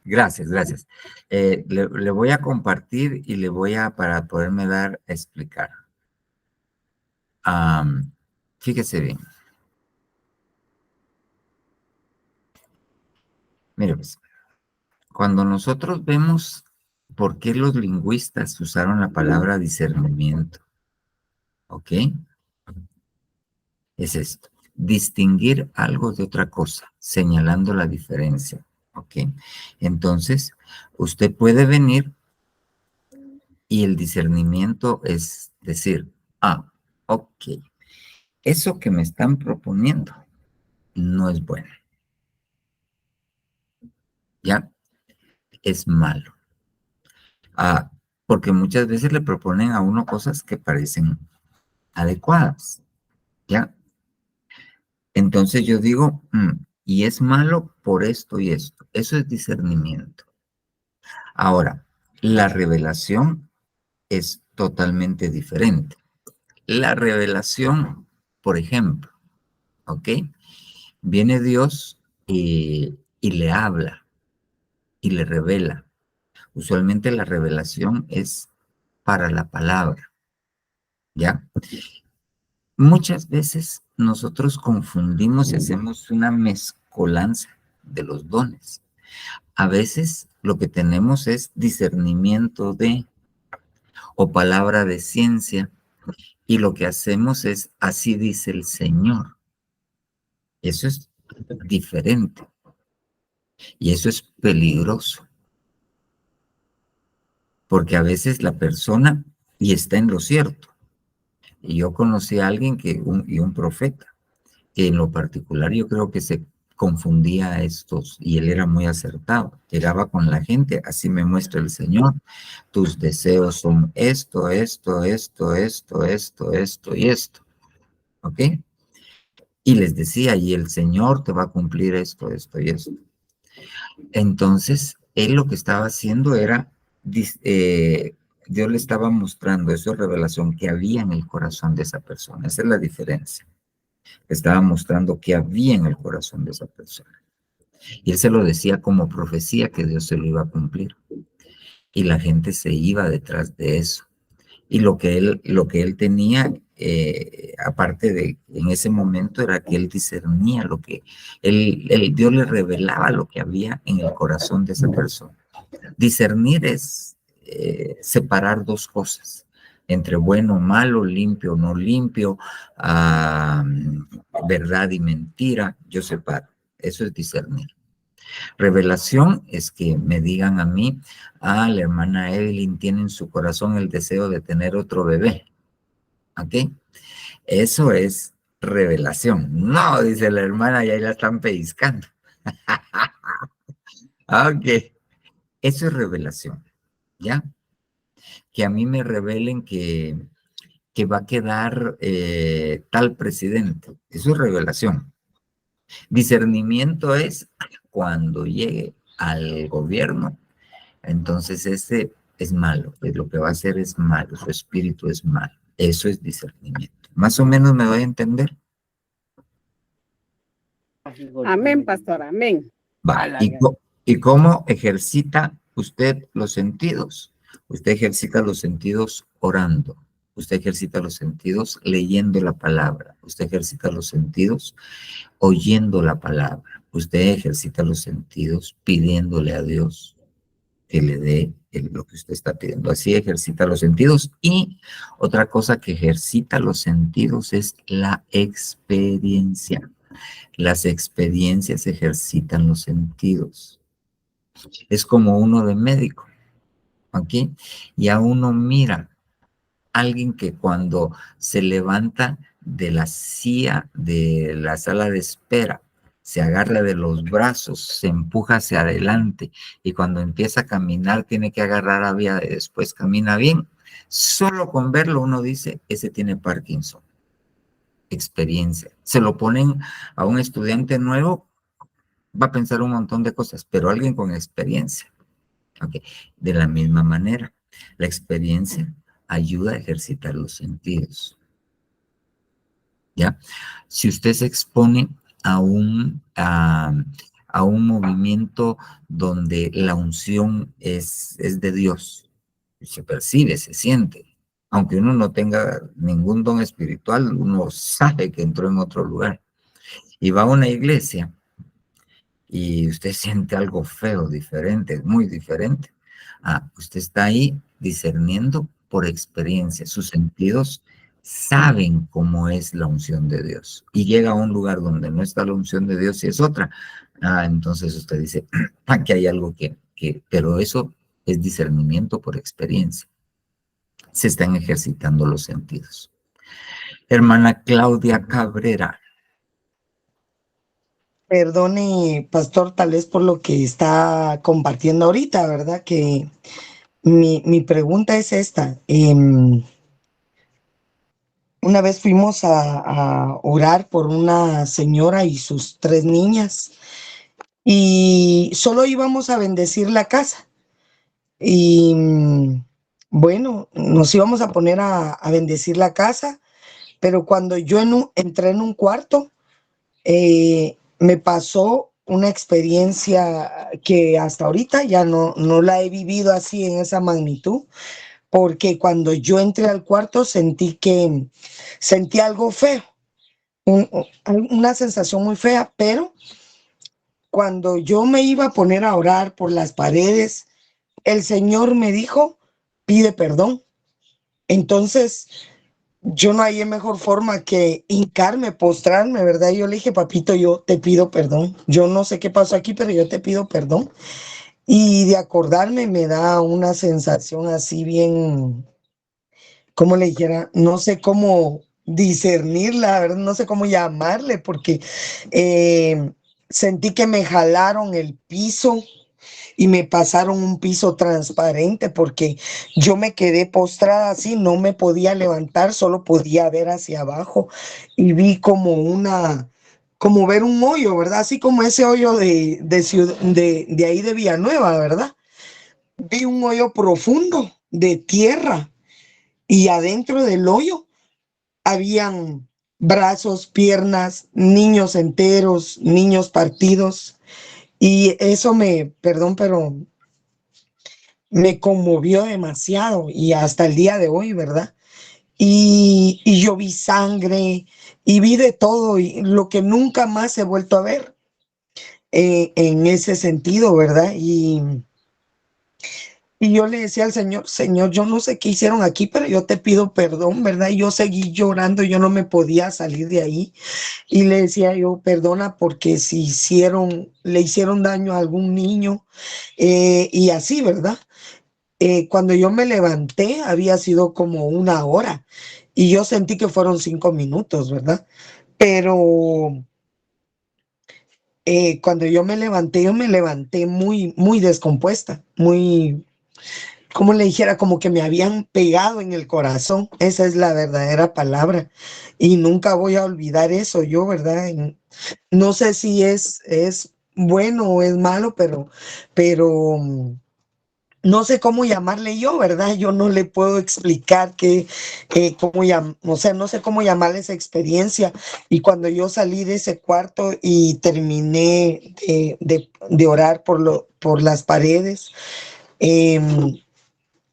Gracias, gracias. Le voy a compartir y le voy a, para poderme dar a explicar. Fíjese bien. Mire, pues, cuando nosotros vemos por qué los lingüistas usaron la palabra discernimiento, ¿ok? Es esto, distinguir algo de otra cosa, señalando la diferencia, ¿ok? Entonces, usted puede venir y el discernimiento es decir, ok, eso que me están proponiendo no es bueno, ¿ya? Es malo. Porque muchas veces le proponen a uno cosas que parecen adecuadas, ¿ya? Entonces yo digo, y es malo por esto y esto. Eso es discernimiento. Ahora, la revelación es totalmente diferente. La revelación, por ejemplo, ¿ok? Viene Dios y le habla y le revela. Usualmente la revelación es para la palabra, ¿ya? Muchas veces nosotros confundimos y hacemos una mezcolanza de los dones. A veces lo que tenemos es discernimiento o palabra de ciencia, y lo que hacemos es, así dice el Señor. Eso es diferente. Y eso es peligroso. Porque a veces la persona, y está en lo cierto. Y yo conocí a alguien y un profeta, que en lo particular yo creo que se confundía a estos, y él era muy acertado. Llegaba con la gente, así me muestra el Señor, tus deseos son esto, esto, esto, esto, esto, esto y esto, ¿ok? Y les decía, y el Señor te va a cumplir esto, esto y esto. Entonces, él lo que estaba haciendo era, Dios le estaba mostrando, eso es revelación, que había en el corazón de esa persona. Esa es la diferencia. Estaba mostrando que había en el corazón de esa persona. Y él se lo decía como profecía que Dios se lo iba a cumplir. Y la gente se iba detrás de eso. Y lo que él tenía, aparte de en ese momento, era que él discernía lo que Dios le revelaba lo que había en el corazón de esa persona. Discernir es separar dos cosas, entre bueno, malo, limpio, no limpio, verdad y mentira. Yo separo. Eso es discernir. Revelación es que me digan a mí, la hermana Evelyn tiene en su corazón el deseo de tener otro bebé. ¿Ok? Eso es revelación. No, dice la hermana, y ahí la están pellizcando. Ok. Eso es revelación. ¿Ya? Que a mí me revelen que va a quedar tal presidente. Eso es revelación. Discernimiento es cuando llegue al gobierno, entonces ese es malo, pues lo que va a hacer es malo, su espíritu es malo. Eso es discernimiento. Más o menos me doy a entender. Amén, pastor, amén. ¿Y cómo ejercita usted los sentidos? Usted ejercita los sentidos orando. Usted ejercita los sentidos leyendo la palabra. Usted ejercita los sentidos oyendo la palabra. Usted ejercita los sentidos pidiéndole a Dios que le dé lo que usted está pidiendo. Así ejercita los sentidos. Y otra cosa que ejercita los sentidos es la experiencia. Las experiencias ejercitan los sentidos. Es como uno de médico, ¿ok? Y a uno mira, alguien que cuando se levanta de la silla de la sala de espera, se agarra de los brazos, se empuja hacia adelante y cuando empieza a caminar tiene que agarrar a vía y después camina bien. Solo con verlo uno dice, ese tiene Parkinson. Experiencia. Se lo ponen a un estudiante nuevo, va a pensar un montón de cosas, pero alguien con experiencia. Okay. De la misma manera, la experiencia ayuda a ejercitar los sentidos. ¿Ya? Si usted se expone a un movimiento donde la unción es de Dios, se percibe, se siente, aunque uno no tenga ningún don espiritual, uno sabe que entró en otro lugar. Y va a una iglesia y usted siente algo feo, diferente, muy diferente. Usted está ahí discerniendo por experiencia. Sus sentidos saben cómo es la unción de Dios. Y llega a un lugar donde no está la unción de Dios y es otra. Entonces usted dice, aquí hay algo pero eso es discernimiento por experiencia. Se están ejercitando los sentidos. Hermana Claudia Cabrera. Perdone, pastor, tal vez por lo que está compartiendo ahorita, ¿verdad? Que mi pregunta es esta. Una vez fuimos a orar por una señora y sus 3 niñas y solo íbamos a bendecir la casa. Y bueno, nos íbamos a poner a bendecir la casa, pero cuando yo entré en un cuarto, me pasó una experiencia que hasta ahorita ya no la he vivido así en esa magnitud, porque cuando yo entré al cuarto sentí algo feo, una sensación muy fea, pero cuando yo me iba a poner a orar por las paredes, el Señor me dijo, pide perdón. Entonces, yo no hallé mejor forma que hincarme, postrarme, ¿verdad? Y yo le dije, papito, yo te pido perdón. Yo no sé qué pasó aquí, pero yo te pido perdón. Y de acordarme me da una sensación así bien, como le dijera, no sé cómo discernirla, ¿verdad? No sé cómo llamarle, porque sentí que me jalaron el piso y me pasaron un piso transparente porque yo me quedé postrada así, no me podía levantar, solo podía ver hacia abajo y vi como ver un hoyo, ¿verdad? Así como ese hoyo de ahí de Villanueva, ¿verdad? Vi un hoyo profundo de tierra y adentro del hoyo habían brazos, piernas, niños enteros, niños partidos. Y eso perdón, pero me conmovió demasiado y hasta el día de hoy, ¿verdad? Y yo vi sangre y vi de todo y lo que nunca más he vuelto a ver en ese sentido, ¿verdad? Y yo le decía al Señor, Señor, yo no sé qué hicieron aquí, pero yo te pido perdón, ¿verdad? Y yo seguí llorando, yo no me podía salir de ahí. Y le decía yo, perdona porque si le hicieron daño a algún niño y así, ¿verdad? Cuando yo me levanté había sido como 1 hora y yo sentí que fueron 5 minutos, ¿verdad? Pero cuando yo me levanté muy, muy descompuesta, muy, como le dijera, como que me habían pegado en el corazón. Esa es la verdadera palabra y nunca voy a olvidar eso yo, ¿verdad? No sé si es bueno o es malo, pero no sé cómo llamarle yo, ¿verdad? Yo no le puedo explicar o sea, no sé cómo llamarle esa experiencia. Y cuando yo salí de ese cuarto y terminé de orar por las paredes,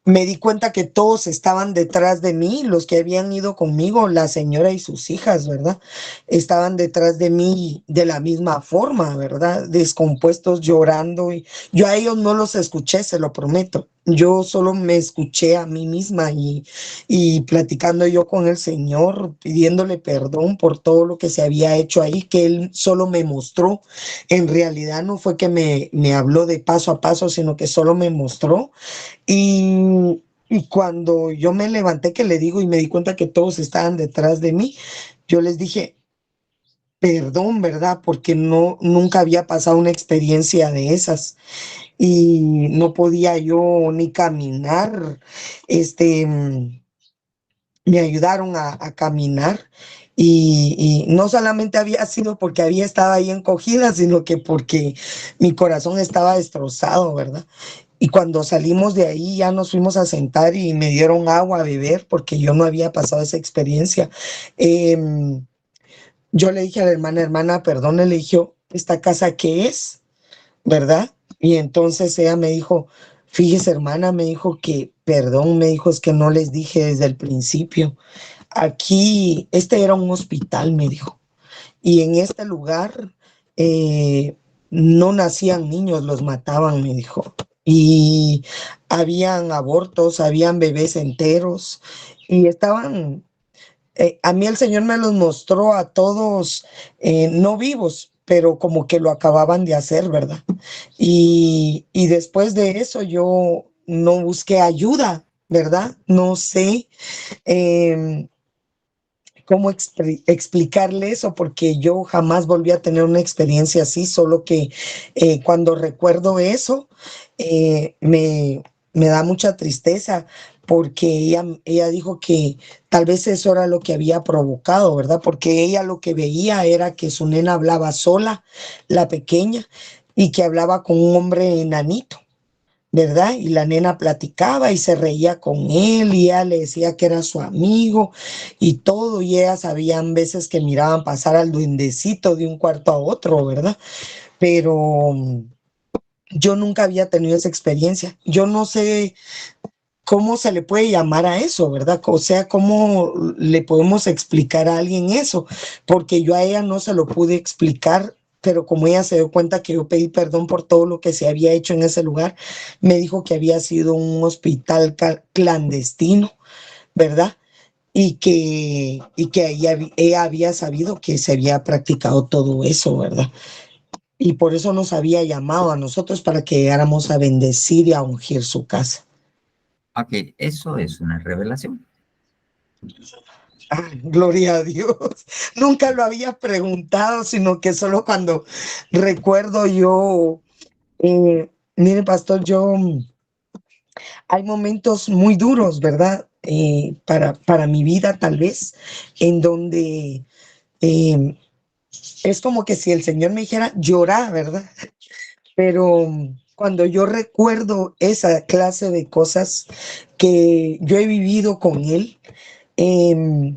me di cuenta que todos estaban detrás de mí, los que habían ido conmigo, la señora y sus hijas, ¿verdad? Estaban detrás de mí de la misma forma, ¿verdad? Descompuestos, llorando. Y yo a ellos no los escuché, se lo prometo. yo solo me escuché a mí misma y platicando yo con el Señor, pidiéndole perdón por todo lo que se había hecho ahí, que Él solo me mostró. En realidad no fue que me habló de paso a paso, sino que solo me mostró. Y cuando yo me levanté, que le digo, y me di cuenta que todos estaban detrás de mí, yo les dije, perdón, ¿verdad? Porque nunca había pasado una experiencia de esas y no podía yo ni caminar. Este, Me ayudaron a caminar y no solamente había sido porque había estado ahí encogida, sino que porque mi corazón estaba destrozado, ¿verdad? Y cuando salimos de ahí ya nos fuimos a sentar y me dieron agua a beber porque yo no había pasado esa experiencia. Yo le dije a la hermana, perdón, le dije, ¿esta casa qué es? ¿Verdad? Y entonces ella me dijo, fíjese hermana, me dijo que, perdón, me dijo, es que no les dije desde el principio. Aquí, este era un hospital, me dijo, y en este lugar no nacían niños, los mataban, me dijo. Y habían abortos, habían bebés enteros y estaban a mí el Señor me los mostró a todos, no vivos, pero como que lo acababan de hacer, ¿verdad? Y después de eso yo no busqué ayuda, ¿verdad? No sé eh, cómo explicarle eso, porque yo jamás volví a tener una experiencia así, solo que cuando recuerdo eso, me da mucha tristeza, porque ella dijo que tal vez eso era lo que había provocado, ¿verdad? Porque ella lo que veía era que su nena hablaba sola, la pequeña, y que hablaba con un hombre enanito. ¿Verdad? Y la nena platicaba y se reía con él y ella le decía que era su amigo y todo, y ellas sabían veces que miraban pasar al duendecito de un cuarto a otro, ¿verdad? Pero yo nunca había tenido esa experiencia. Yo no sé cómo se le puede llamar a eso, ¿verdad? O sea, cómo le podemos explicar a alguien eso, porque yo a ella no se lo pude explicar, pero como ella se dio cuenta que yo pedí perdón por todo lo que se había hecho en ese lugar, me dijo que había sido un hospital clandestino, ¿verdad? Y que ella había sabido que se había practicado todo eso, ¿verdad? Y por eso nos había llamado a nosotros para que llegáramos a bendecir y a ungir su casa. Ok, eso es una revelación. Ay, gloria a Dios. Nunca lo había preguntado, sino que solo cuando recuerdo yo, mire, pastor, hay momentos muy duros, ¿verdad? Para mi vida tal vez, en donde eh, es como que si el Señor me dijera llorar, ¿verdad? Pero cuando yo recuerdo esa clase de cosas que yo he vivido con Él, eh,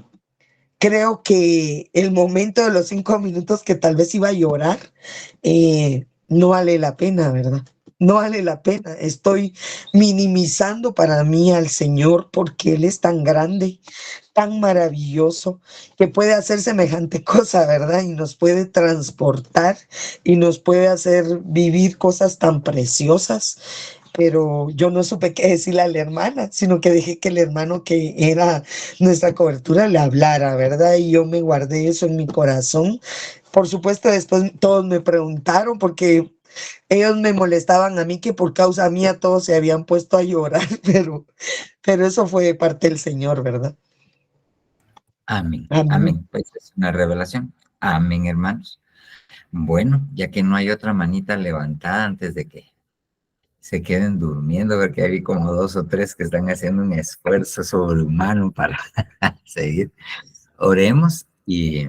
creo que el momento de los 5 minutos que tal vez iba a llorar, no vale la pena, ¿verdad? No vale la pena. Estoy minimizando para mí al Señor porque Él es tan grande, tan maravilloso, que puede hacer semejante cosa, ¿verdad? Y nos puede transportar y nos puede hacer vivir cosas tan preciosas. Pero yo no supe qué decirle a la hermana, sino que dejé que el hermano que era nuestra cobertura le hablara, ¿verdad? Y yo me guardé eso en mi corazón. Por supuesto, después todos me preguntaron porque ellos me molestaban a mí que por causa mía todos se habían puesto a llorar, pero eso fue de parte del Señor, ¿verdad? Amén. Amén. Amén. Pues es una revelación. Amén, hermanos. Bueno, ya que no hay otra manita levantada antes de que se queden durmiendo, porque hay como 2 o 3 que están haciendo un esfuerzo sobrehumano para seguir. Oremos y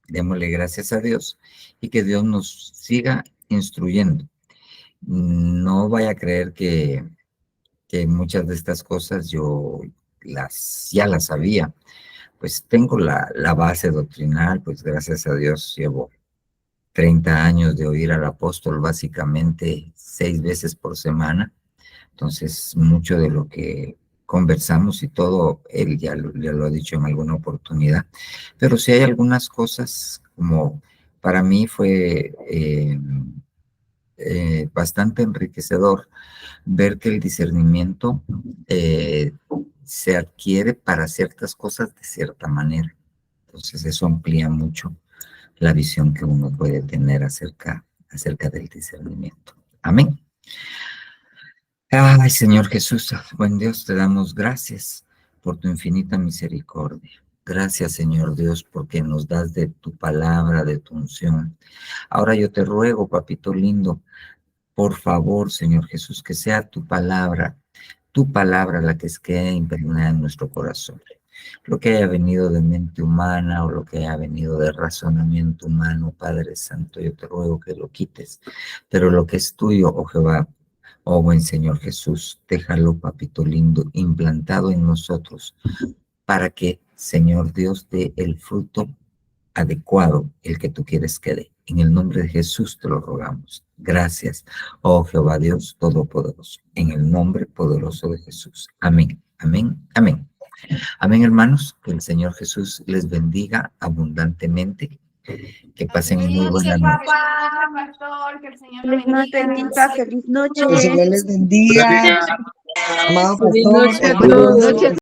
démosle gracias a Dios y que Dios nos siga instruyendo. No vaya a creer que muchas de estas cosas yo ya las sabía. Pues tengo la base doctrinal, pues gracias a Dios llevo 30 años de oír al apóstol básicamente 6 veces por semana. Entonces, mucho de lo que conversamos y todo, él ya lo ha dicho en alguna oportunidad. Pero sí hay algunas cosas como para mí fue bastante enriquecedor ver que el discernimiento se adquiere para ciertas cosas de cierta manera. Entonces eso amplía mucho la visión que uno puede tener acerca del discernimiento. Amén. Ay, Señor Jesús, buen Dios, te damos gracias por tu infinita misericordia. Gracias, Señor Dios, porque nos das de tu palabra, de tu unción. Ahora yo te ruego, papito lindo, por favor, Señor Jesús, que sea tu palabra la que quede impregnada en nuestro corazón. Lo que haya venido de mente humana o lo que haya venido de razonamiento humano, Padre Santo, yo te ruego que lo quites. Pero lo que es tuyo, oh Jehová, oh buen Señor Jesús, déjalo, papito lindo, implantado en nosotros, para que, Señor Dios, dé el fruto adecuado, el que tú quieres que dé. En el nombre de Jesús te lo rogamos. Gracias, oh Jehová Dios Todopoderoso, en el nombre poderoso de Jesús. Amén, amén, amén. Amén, hermanos, que el Señor Jesús les bendiga abundantemente. Que pasen muy buena noche. Pastor, que el Señor lo Feliz noche, bendiga. feliz noche. Que el Señor les bendiga. Amado Feliz pastor, noche a hermanos. todos.